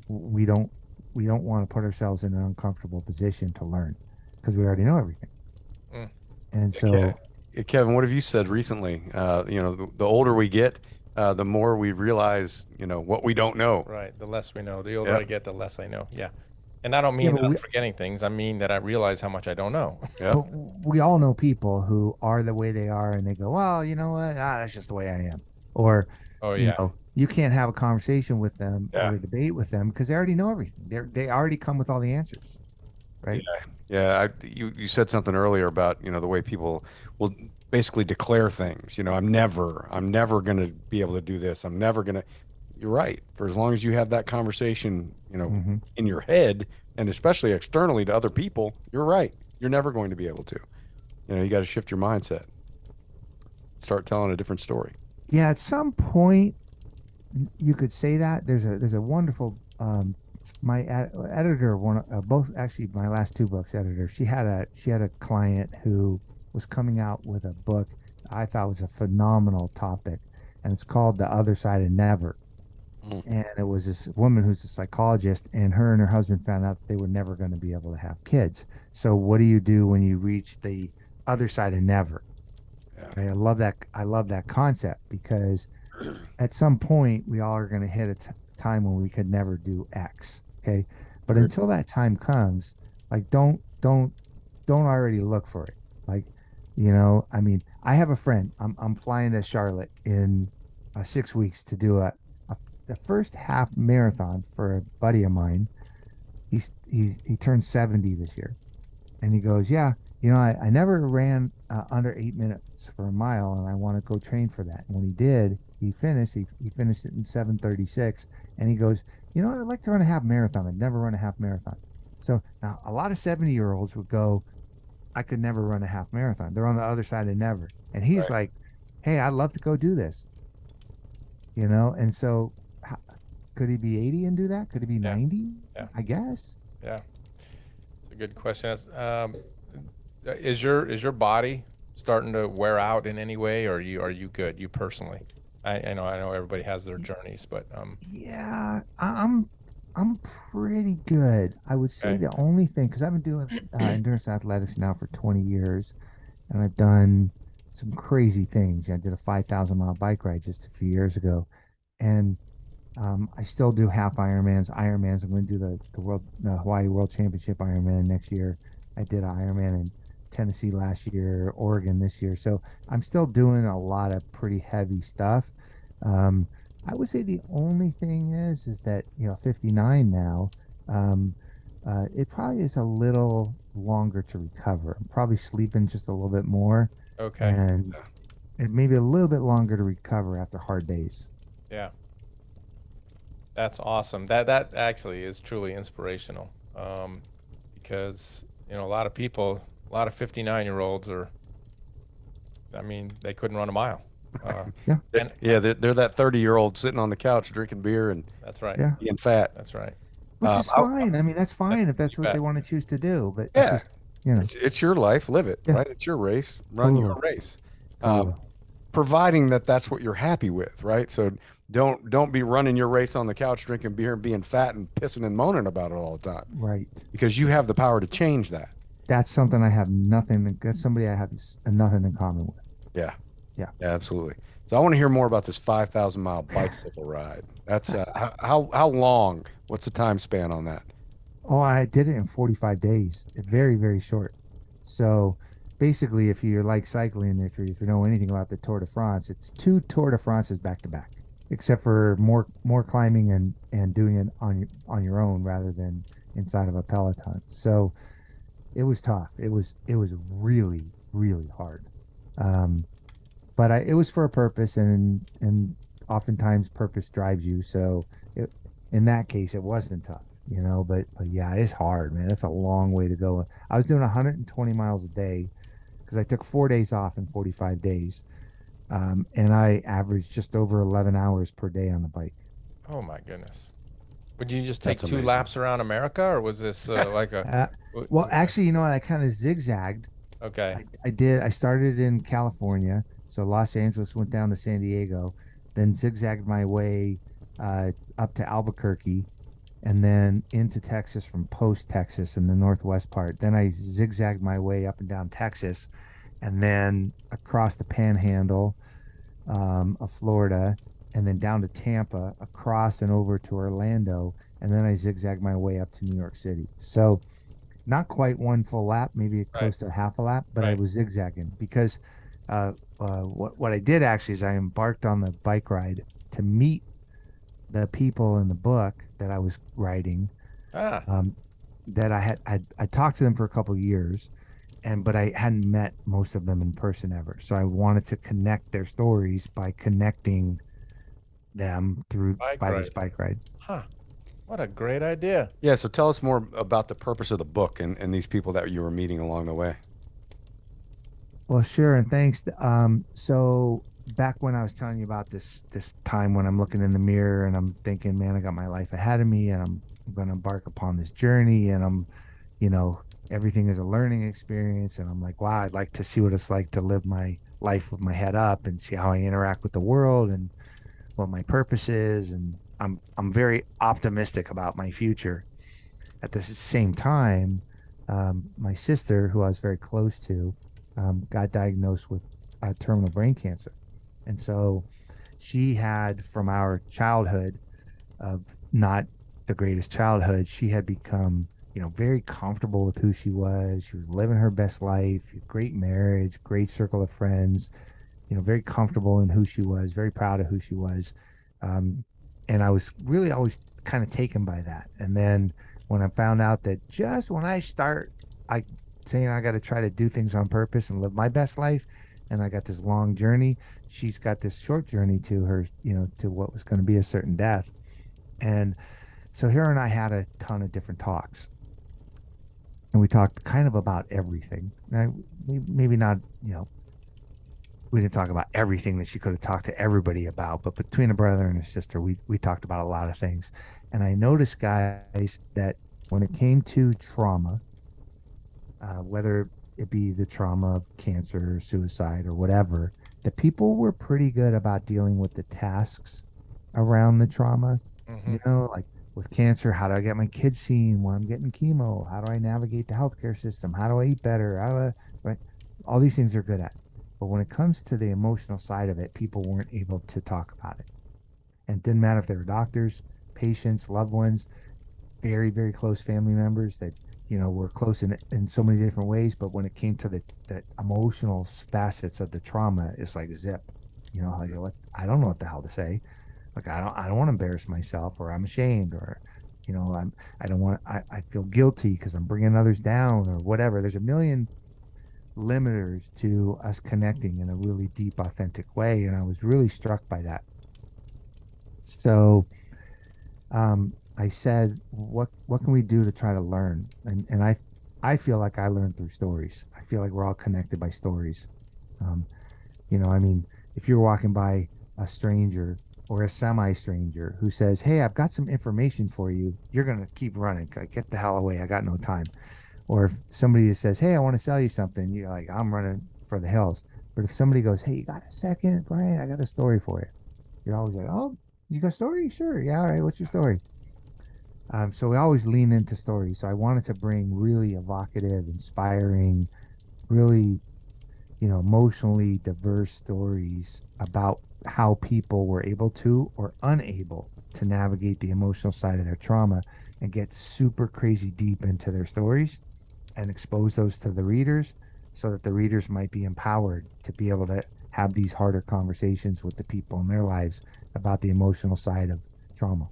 we don't we don't want to put ourselves in an uncomfortable position to learn because we already know everything. Mm. And Yeah. so, Kevin, what have you said recently? The older we get, the more we realize, what we don't know. Right. The less we know, the older I Yep. get, the less I know. Yeah. And I don't yeah, mean that I'm forgetting things. I mean that I realize how much I don't know. Yep. but we all know people who are the way they are, and they go, well, you know what? That's just the way I am. Or, Oh yeah. you can't have a conversation with them Yeah. or a debate with them because they already know everything. They already come with all the answers, Yeah. right? Yeah. You said something earlier about, the way people will basically declare things. I'm never going to be able to do this. I'm never going to. You're right. For as long as you have that conversation, Mm-hmm. in your head and especially externally to other people, you're right. You're never going to be able to. You got to shift your mindset, start telling a different story. Yeah, at some point you could say that. There's a wonderful my editor, one both actually my last two books editor. She had a client who was coming out with a book I thought was a phenomenal topic, and it's called The Other Side of Never. Mm. And it was this woman who's a psychologist, and her husband found out that they were never going to be able to have kids. So what do you do when you reach the other side of never? Yeah. Right? I love that concept because at some point we all are going to hit a time when we could never do X. Okay. But Very- until that time comes, like don't already look for it. Like, I mean, I have a friend. I'm flying to Charlotte in 6 weeks to do the first half marathon for a buddy of mine. He turned 70 this year, and he goes, yeah, I never ran under 8 minutes for a mile, and I want to go train for that. And when he did, he finished it in 7:36, and he goes, I'd like to run a half marathon. I've never run a half marathon. So now a lot of 70-year-olds would go, I could never run a half marathon. They're on the other side of never. And he's Right. like, hey, I'd love to go do this, And so could he be 80 and do that? Could he be Yeah. 90? Yeah. I guess. Yeah. It's a good question. Is your body starting to wear out in any way, or are you good? You personally? I know everybody has their journeys, but Yeah, I'm pretty good. I would say okay. the only thing, because I've been doing endurance athletics now for 20 years, and I've done some crazy things. I did a 5,000-mile bike ride just a few years ago, and I still do half Ironmans. I'm going to do the Hawaii World Championship Ironman next year. I did an Ironman in Tennessee last year, Oregon this year. So I'm still doing a lot of pretty heavy stuff. Um, I would say the only thing is that 59 now. Um, it probably is a little longer to recover. I'm probably sleeping just a little bit more, Okay. and it may be a little bit longer to recover after hard days. Yeah. That's awesome. That actually is truly inspirational, because a lot of people, a lot of 59-year-olds I mean, they couldn't run a mile. Yeah, And Yeah, they're that 30-year-old sitting on the couch drinking beer and that's right. yeah. being fat. That's right. Which is I, fine. I mean, that's fine if that's You what they bet. want to choose to do. But it's yeah, just, it's your life. Live it, yeah, right? It's your race. Run your totally, race. totally. Providing that that's what you're happy with, right? So don't be running your race on the couch drinking beer and being fat and pissing and moaning about it all the time Right. because you have the power to change that. That's something I have nothing. That's somebody I have nothing in common with. Yeah. Yeah. Yeah, absolutely. So I want to hear more about this 5,000-mile bicycle ride. That's how long? What's the time span on that? Oh, I did it in 45 days. Very, very short. So basically, if you're like cycling, if you know anything about the Tour de France, it's two Tour de France's back to back, except for more climbing and doing it on your own rather than inside of a peloton. So it was tough. It was really, really hard. Um, but it was for a purpose, and oftentimes purpose drives you. So in that case, it wasn't tough, But yeah, it's hard, man. That's a long way to go. I was doing 120 miles a day because I took 4 days off in 45 days, and I averaged just over 11 hours per day on the bike. Oh my goodness. Would you just take That's two amazing. laps around America, or was this like a? Uh, well, actually, you know what? I kind of zigzagged. Okay. I did. I started in California, so Los Angeles, went down to San Diego, then zigzagged my way up to Albuquerque, and then into Texas from Post, Texas, in the northwest part. Then I zigzagged my way up and down Texas, and then across the Panhandle of Florida, and then down to Tampa, across and over to Orlando, and then I zigzagged my way up to New York City. So not quite one full lap, maybe Right. close to half a lap, but I Right. was zigzagging because what I did actually is I embarked on the bike ride to meet the people in the book that I was writing. Ah, Um, that I talked to them for a couple of years, but I hadn't met most of them in person ever. So I wanted to connect their stories by connecting them through bike by ride. this bike ride. Huh. What a great idea. Yeah, so tell us more about the purpose of the book and these people that you were meeting along the way. Well, sure, and thanks. So back when I was telling you about this time when I'm looking in the mirror and I'm thinking, man, I got my life ahead of me, and I'm going to embark upon this journey, and you know, everything is a learning experience, and I'm like, wow, I'd like to see what it's like to live my life with my head up and see how I interact with the world and what my purpose is, and I'm very optimistic about my future. At the same time, my sister, who I was very close to, got diagnosed with terminal brain cancer. And so she had, from our childhood of not the greatest childhood, she had become, very comfortable with who she was. She was living her best life, great marriage, great circle of friends, very comfortable in who she was, very proud of who she was. Um, and I was really always kind of taken by that. And then when I found out that just when I start, I saying I got to try to do things on purpose and live my best life, and I got this long journey, she's got this short journey to her, to what was going to be a certain death. And so her and I had a ton of different talks, and we talked kind of about everything. Now, maybe not, we didn't talk about everything that she could have talked to everybody about, but between a brother and a sister, we talked about a lot of things. And I noticed, guys, that when it came to trauma, whether it be the trauma of cancer, or suicide, or whatever, that people were pretty good about dealing with the tasks around the trauma. Mm-hmm. Like with cancer, how do I get my kids seen when I'm getting chemo? How do I navigate the healthcare system? How do I eat better? Right? All these things they're good at. But when it comes to the emotional side of it, people weren't able to talk about it. And it didn't matter if they were doctors, patients, loved ones, very, very close family members that, were close in so many different ways. But when it came to the emotional facets of the trauma, it's like zip. Like what, I don't know what the hell to say. Like I don't want to embarrass myself, or I'm ashamed, or I don't want, I feel guilty because I'm bringing others down, or whatever. There's a million limiters to us connecting in a really deep, authentic way, and I was really struck by that. So I said, what can we do to try to learn? And I feel like I learn through stories. I feel like we're all connected by stories. um, I mean, if you're walking by a stranger or a semi-stranger who says, hey, I've got some information for you, you're going to keep running. Like, get the hell away, I got no time. Or if somebody says, hey, I want to sell you something, you're like, I'm running for the hills. But if somebody goes, hey, you got a second, Brian, I got a story for you, you're always like, oh, you got a story? Sure. Yeah. All right. What's your story? So we always lean into stories. So I wanted to bring really evocative, inspiring, really, emotionally diverse stories about how people were able to or unable to navigate the emotional side of their trauma, and get super crazy deep into their stories and expose those to the readers, so that the readers might be empowered to be able to have these harder conversations with the people in their lives about the emotional side of trauma.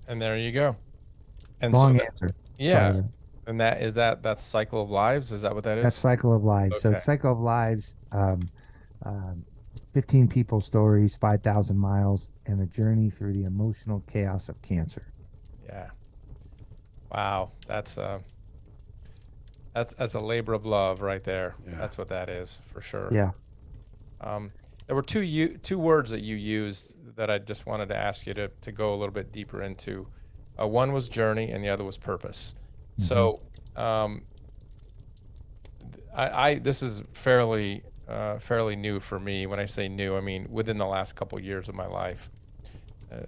And there you go. And so Long that, answer. yeah. Sorry. And that's Cycle of Lives. Is that what that That's is? Cycle of Lives. So Okay. Cycle of Lives, um, 15 people's stories, 5,000 miles, and a journey through the emotional chaos of cancer. Yeah. Wow. That's a labor of love right there. Yeah. That's what that is for sure. Yeah. Um, There were two words that you used that I just wanted to ask you to go a little bit deeper into. One was journey, and the other was purpose. Mm-hmm. So I this is fairly fairly new for me. When I say new, I mean within the last couple of years of my life. Uh,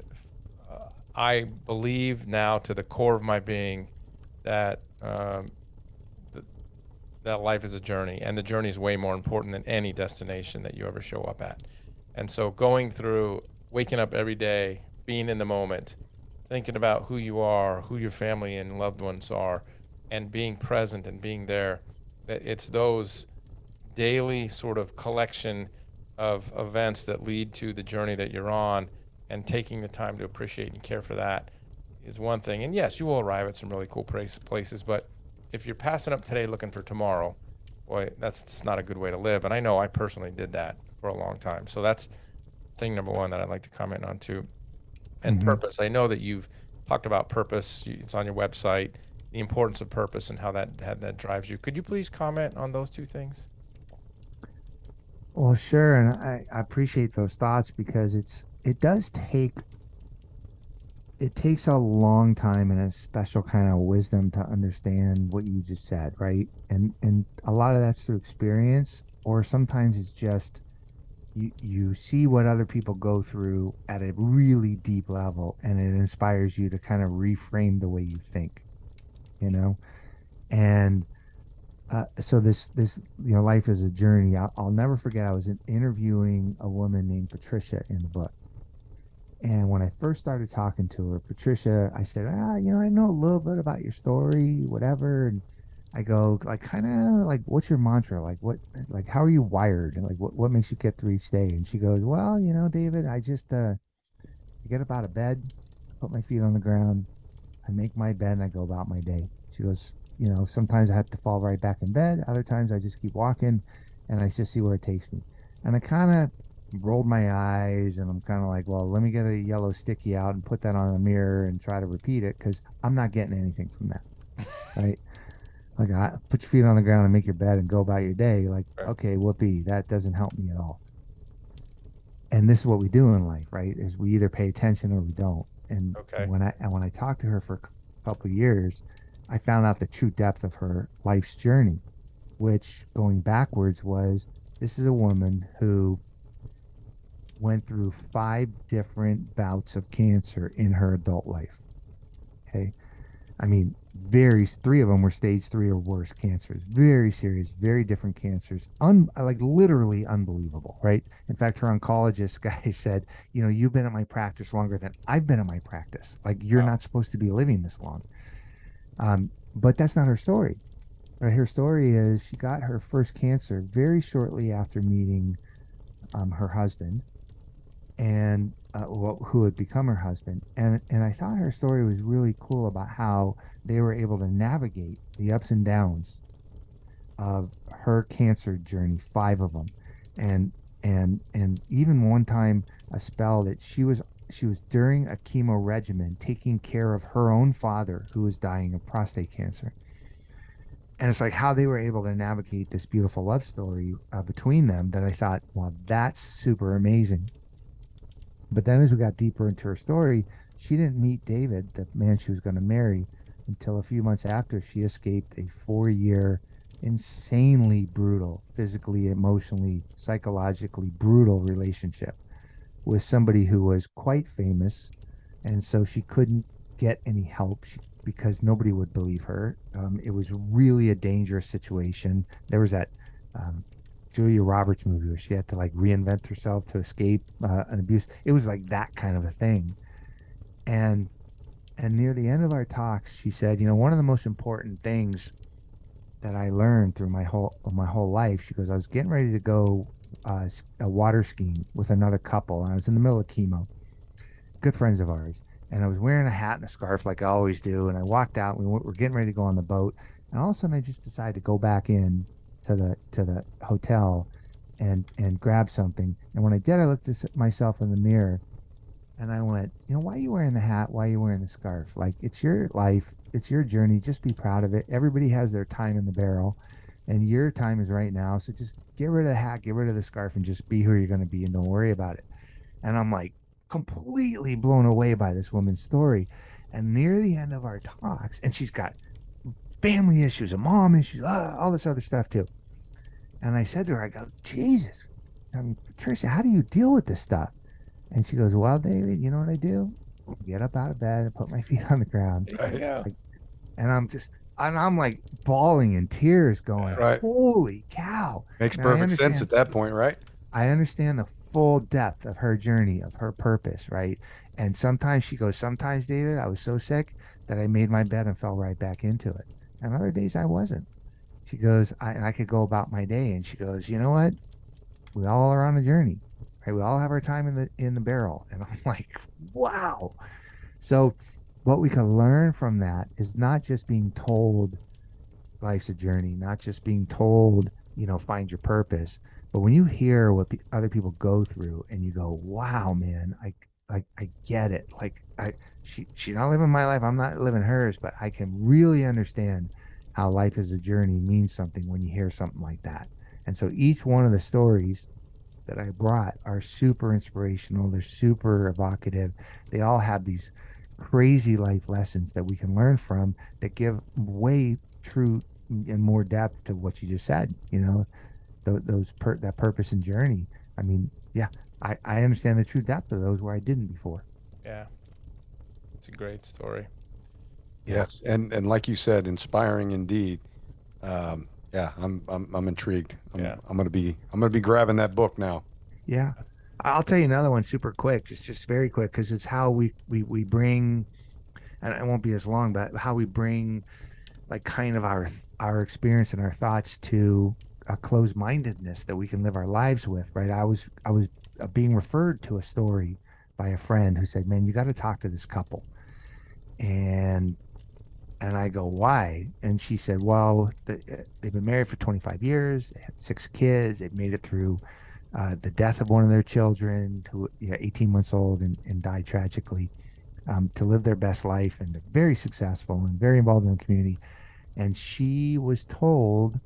I believe now to the core of my being that that life is a journey, and the journey is way more important than any destination that you ever show up at. And so going through, waking up every day, being in the moment, thinking about who you are, who your family and loved ones are, and being present and being there, that it's those daily sort of collection of events that lead to the journey that you're on, and taking the time to appreciate and care for that is one thing. And yes, you will arrive at some really cool places, but if you're passing up today looking for tomorrow, boy, that's not a good way to live. And I know I personally did that for a long time. So that's thing number one that I'd like to comment on too. And Mm-hmm. purpose. I know that you've talked about purpose. It's on your website, the importance of purpose and how that drives you. Could you please comment on those two things? Well, sure, and I appreciate those thoughts because it takes a long time and a special kind of wisdom to understand what you just said, right? And a lot of that's through experience, or sometimes it's just you see what other people go through at a really deep level, and it inspires you to kind of reframe the way you think, you know? And so this life is a journey. I'll never forget. I was interviewing a woman named Patricia in the book, and when I first started talking to her, Patricia, I said, I know a little bit about your story, whatever. And I go, like, kind of like, what's your mantra? Like, how are you wired? And like, what makes you get through each day? And she goes, well, David, I just, I get up out of bed, put my feet on the ground, I make my bed, and I go about my day. She goes, sometimes I have to fall right back in bed. Other times I just keep walking and I just see where it takes me. And I kind of rolled my eyes and I'm kind of like, well, let me get a yellow sticky out and put that on a mirror and try to repeat it because I'm not getting anything from that. Right. Like, put your feet on the ground and make your bed and go about your day. Like, Right. okay, whoopee, that doesn't help me at all. And this is what we do in life, right? Is we either pay attention or we don't. And Okay. when I talked to her for a couple of years, I found out the true depth of her life's journey, which going backwards was this is a woman who went through 5 different bouts of cancer in her adult life. Okay. I mean, 3 of them were stage 3 or worse cancers, very serious, very different cancers, like literally unbelievable, right? In fact, her oncologist guy said, you've been at my practice longer than I've been at my practice. Like, you're Wow. not supposed to be living this long. But that's not her story. Right? Her story is she got her first cancer very shortly after meeting her husband, and who would become her husband. And I thought her story was really cool about how they were able to navigate the ups and downs of her cancer journey, 5 of them, and even one time a spell that she was during a chemo regimen taking care of her own father who was dying of prostate cancer. And it's like how they were able to navigate this beautiful love story between them that I thought, well, that's super amazing. But then as we got deeper into her story, she didn't meet David, the man she was going to marry, until a few months after she escaped a 4-year, insanely brutal, physically, emotionally, psychologically brutal relationship with somebody who was quite famous. And so she couldn't get any help because nobody would believe her. It was really a dangerous situation. There was that um, Julia Roberts movie where she had to like reinvent herself to escape an abuse. It was like that kind of a thing. And near the end of our talks, she said, one of the most important things that I learned through my whole life, she goes, I was getting ready to go water skiing with another couple. And I was in the middle of chemo, good friends of ours. And I was wearing a hat and a scarf like I always do. And I walked out. We're getting ready to go on the boat. And all of a sudden, I just decided to go back in to the hotel and grab something. And when I did, I looked at myself in the mirror and I went, why are you wearing the hat? Why are you wearing the scarf? Like, it's your life. It's your journey. Just be proud of it. Everybody has their time in the barrel. and your time is right now. So just get rid of the hat, get rid of the scarf, and just be who you're going to be, and don't worry about it. And I'm like completely blown away by this woman's story. And near the end of our talks, and she's got family issues, a mom issues, all this other stuff too. And I said to her, I go, Jesus, I mean, Patricia, how do you deal with this stuff? And she goes, well, David, you know what I do? Get up out of bed and put my feet on the ground. There you go. Like, and I'm like bawling in tears going, Right. holy cow. Makes And perfect sense at that point, right? I understand the full depth of her journey, of her purpose, right? And sometimes she goes, sometimes, David, I was so sick that I made my bed and fell right back into it. And other days I wasn't. She goes, and I could go about my day. And she goes, you know what? We all are on a journey, right? We all have our time in the barrel. And I'm like, wow. So what we can learn from that is not just being told life's a journey, not just being told, find your purpose, but when you hear what other people go through and you go, wow, man, I get it. Like she's not living my life, I'm not living hers, but I can really understand how life is a journey means something when you hear something like that. And so each one of the stories that I brought are super inspirational. They're super evocative. They all have these crazy life lessons that we can learn from that give way true and more depth to what you just said. That purpose and journey. I mean, yeah, I understand the true depth of those where I didn't before. Yeah, it's a great story. Yes, and like you said, inspiring indeed. Yeah, I'm intrigued. Yeah. I'm gonna be grabbing that book now. Yeah. I'll tell you another one super quick, just very quick, because it's how we bring, and it won't be as long, but how we bring like kind of our experience and our thoughts to a closed-mindedness that we can live our lives with, right? I was being referred to a story by a friend who said, man, you got to talk to this couple. And I go, why? And she said, well, they've been married for 25 years. They had 6 kids. They've made it through the death of one of their children, who 18 months old, and died tragically, to live their best life. And they're very successful and very involved in the community. And she was told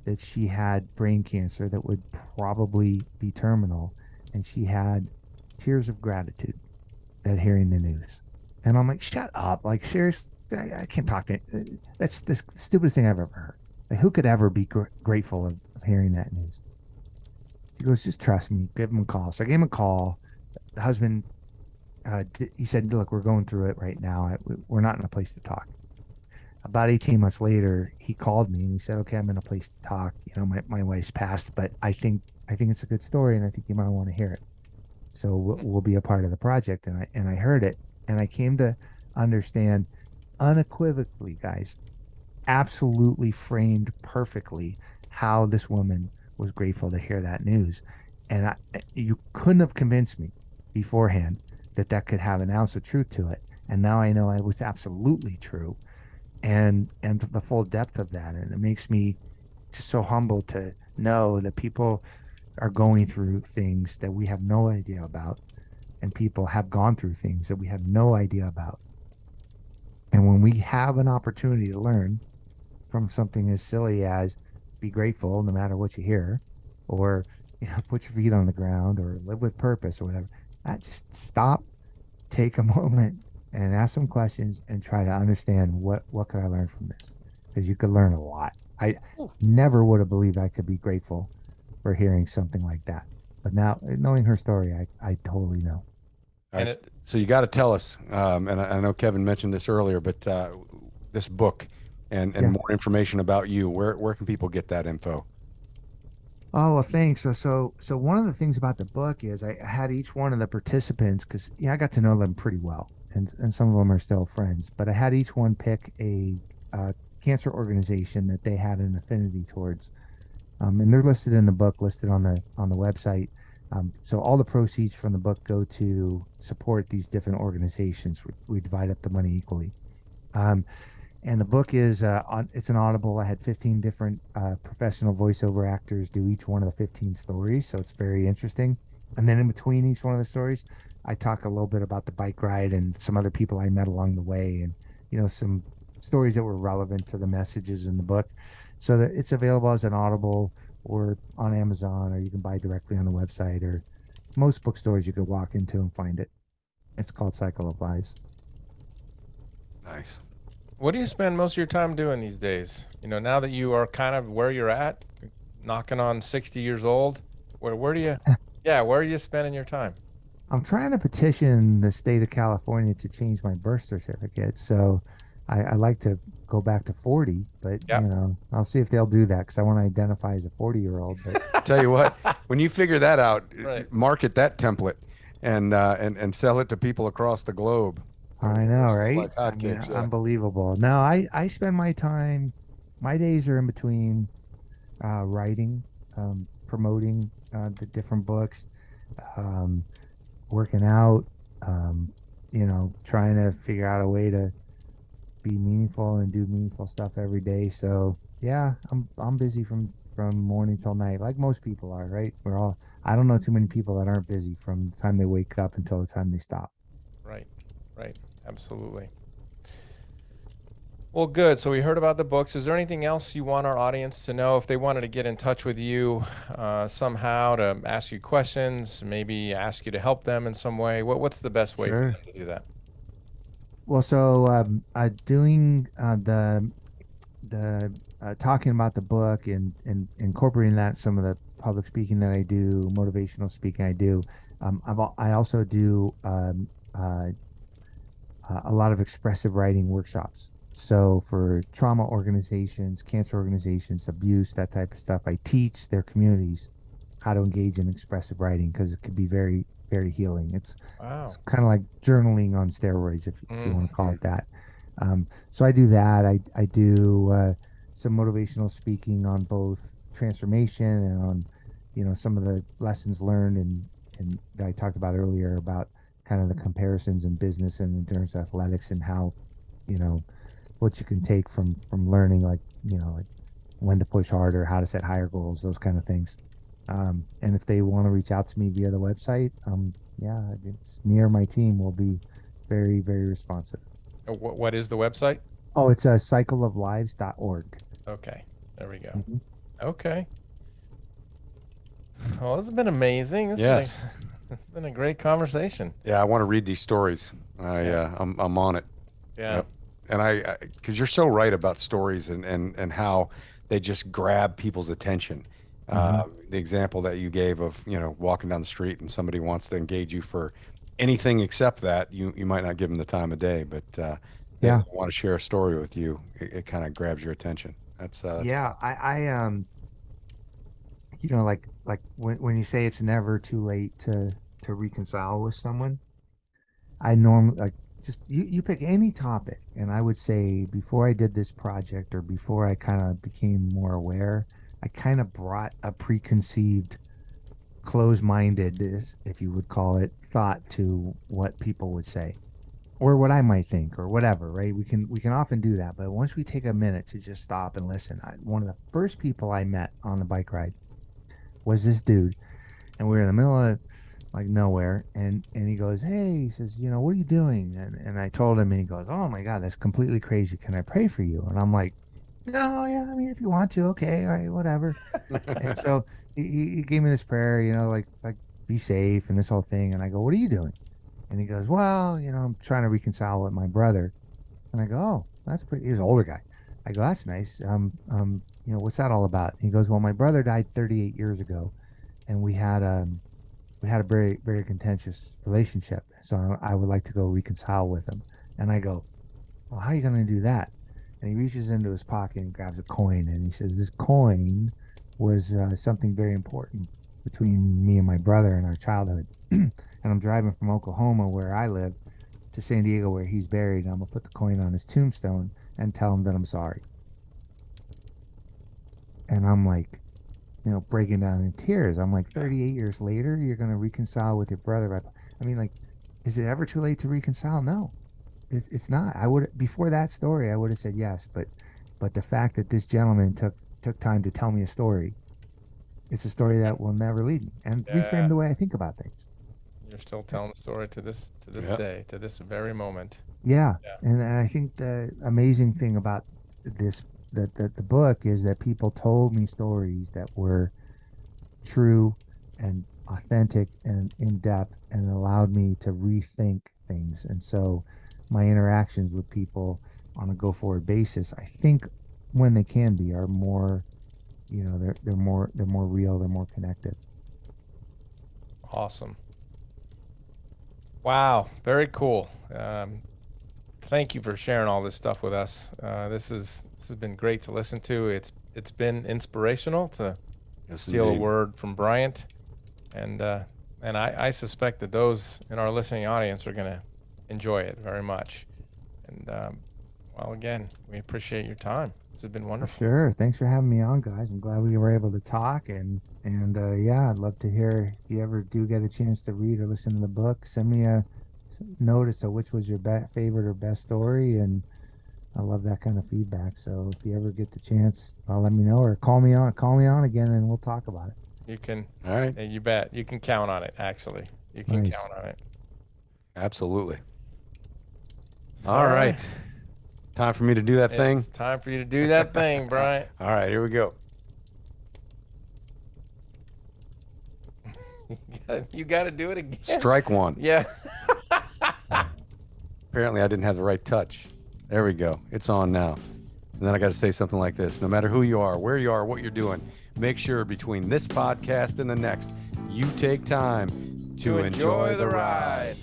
that she had brain cancer that would probably be terminal. And she had tears of gratitude at hearing the news. And I'm like, shut up. Like, seriously, I can't talk to you. That's the stupidest thing I've ever heard. Like, who could ever be grateful of hearing that news? She goes, just trust me. Give him a call. So I gave him a call. The husband, he said, look, we're going through it right now. We're not in a place to talk. About 18 months later, he called me and he said, okay, I'm in a place to talk. My wife's passed, but I think it's a good story and I think you might want to hear it. So we'll be a part of the project. And I heard it and I came to understand unequivocally, guys, absolutely framed perfectly how this woman was grateful to hear that news. And you couldn't have convinced me beforehand that could have an ounce of truth to it. And now I know it was absolutely true. And the full depth of that. And it makes me just so humbled to know that people are going through things that we have no idea about. And people have gone through things that we have no idea about. And when we have an opportunity to learn from something as silly as be grateful no matter what you hear, or put your feet on the ground, or live with purpose, or whatever, just stop, take a moment, and ask some questions, and try to understand what could I learn from this, because you could learn a lot. I never would have believed I could be grateful for hearing something like that, but now knowing her story, I totally know. All right, so you got to tell us, and I know Kevin mentioned this earlier, but this book and more information about you, where can people get that info? Oh, well, thanks. So one of the things about the book is I had each one of the participants, because I got to know them pretty well, and some of them are still friends, but I had each one pick a cancer organization that they had an affinity towards, and they're listed in the book, listed on the website. So all the proceeds from the book go to support these different organizations. We divide up the money equally. And the book is it's an Audible. I had 15 different professional voiceover actors do each one of the 15 stories, so it's very interesting. And then in between each one of the stories, I talk a little bit about the bike ride and some other people I met along the way, and some stories that were relevant to the messages in the book. So that it's available as an Audible or on Amazon, or you can buy directly on the website, or most bookstores you could walk into and find it. It's called Cycle of Lives. Nice. What do you spend most of your time doing these days? Now that you are kind of where you're at, knocking on 60 years old, where do you, yeah, where are you spending your time? I'm trying to petition the state of California to change my birth certificate. So I like to go back to 40, but Yeah. I'll see if they'll do that because I want to identify as a 40-year-old. But Tell you what, when you figure that out, Right. market that template and sell it to people across the globe. I know, right? Like I mean, hotcakes, yeah. unbelievable. No, I spend my time, my days are in between writing, promoting the different books, um, working out, um, trying to figure out a way to be meaningful and do meaningful stuff every day. So yeah, I'm busy from morning till night, like most people are, right? I don't know too many people that aren't busy from the time they wake up until the time they stop. Right. Right. Absolutely. Well, good. So we heard about the books. Is there anything else you want our audience to know if they wanted to get in touch with you somehow to ask you questions, maybe ask you to help them in some way? What's the best way for Sure. them to do that? Well, so doing the talking about the book and incorporating that in some of the public speaking that I do, motivational speaking I do. I also do a lot of expressive writing workshops. So for trauma organizations, cancer organizations, abuse, that type of stuff, I teach their communities how to engage in expressive writing because it could be very, very healing. It's Wow. kind of like journaling on steroids, if you want to call Mhm. it that. So I do that. I do some motivational speaking on both transformation and on, some of the lessons learned and that I talked about earlier about kind of the comparisons in business and endurance athletics and how, you know, what you can take from learning, like, like when to push harder, how to set higher goals, those kind of things. And if they want to reach out to me via the website, yeah, it's me or my team will be very, very responsive. What is the website? Oh, it's cycleoflives.org. Okay. There we go. Mhm. Okay. Well, this has been amazing. Yes. It's been a great conversation. Yeah, I want to read these stories. Yeah. I'm on it. Yeah. Yep. And because you're so right about stories and how they just grab people's attention. Mhm. The example that you gave of, walking down the street and somebody wants to engage you for anything except that, you might not give them the time of day, but they Yeah. want to share a story with you. It kind of grabs your attention. That's Yeah. Like when you say it's never too late to reconcile with someone, I normally like just you pick any topic, and I would say before I did this project or before I kind of became more aware, I kind of brought a preconceived, closed-minded, if you would call it, thought to what people would say or what I might think or whatever, right? We can often do that, but once we take a minute to just stop and listen, one of the first people I met on the bike ride was this dude, and we were in the middle of like nowhere, and he goes, hey, he says, what are you doing? And I told him, and he goes, oh my god, that's completely crazy, can I pray for you? And I'm like, no, yeah, I mean, if you want to, okay, all right, whatever. And so he gave me this prayer, like be safe and this whole thing. And I go, what are you doing? And he goes, well, I'm trying to reconcile with my brother. And I go, oh, that's pretty. He's an older guy. I go, that's nice. What's that all about? And he goes, well, my brother died 38 years ago, and we had a very, very contentious relationship. So I would like to go reconcile with him. And I go, well, how are you going to do that? And he reaches into his pocket and grabs a coin, and he says, this coin was something very important between me and my brother in our childhood. And I'm driving from Oklahoma, where I live, to San Diego, where he's buried. And I'm going to put the coin on his tombstone and tell him that I'm sorry. And I'm like, breaking down in tears. I'm like, 38 years later, you're going to reconcile with your brother. I mean, like, is it ever too late to reconcile? No, it's not. I would, before that story, I would have said yes, but the fact that this gentleman took time to tell me a story, it's a story that will never leave me and reframe Yeah. the way I think about things. You're still telling the story to this Yep. day, to this very moment. Yeah. Yeah. And I think the amazing thing about this the book is that people told me stories that were true and authentic and in depth, and allowed me to rethink things. And so my interactions with people on a go forward basis, I think, when they can be, are more, they're more real, they're more connected. Awesome. Wow, very cool. Thank you for sharing all this stuff with us. This has been great to listen to. It's been inspirational, to steal a word from Bryant, and I suspect that those in our listening audience are going to enjoy it very much. And well, again, we appreciate your time. This has been wonderful. For sure. Thanks for having me on, guys. I'm glad we were able to talk, and yeah, I'd love to hear if you ever do get a chance to read or listen to the book. Send me a note as to which was your favorite or best story, and I love that kind of feedback. So if you ever get the chance, let me know, or call me on again, and we'll talk about it. You can. All right. You bet. You can count on it. Actually, you can Nice. count on it. Absolutely. All right. Time for me to do that thing. It's time for you to do that thing, Brian. All right, here we go. You got to do it again. Strike one. Yeah. Apparently, I didn't have the right touch. There we go. It's on now. And then I got to say something like this. No matter who you are, where you are, what you're doing, make sure between this podcast and the next, you take time to enjoy the ride.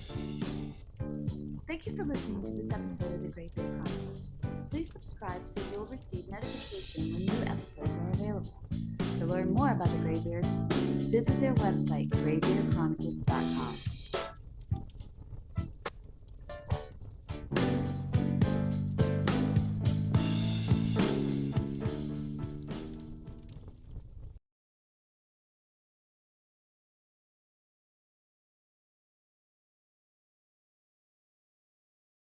Thank you for listening to this episode of the Great Beard Chronicles. Please subscribe so you'll receive notification when new episodes are available. To learn more about the Graybeards, visit their website, graybeardchronicles.com.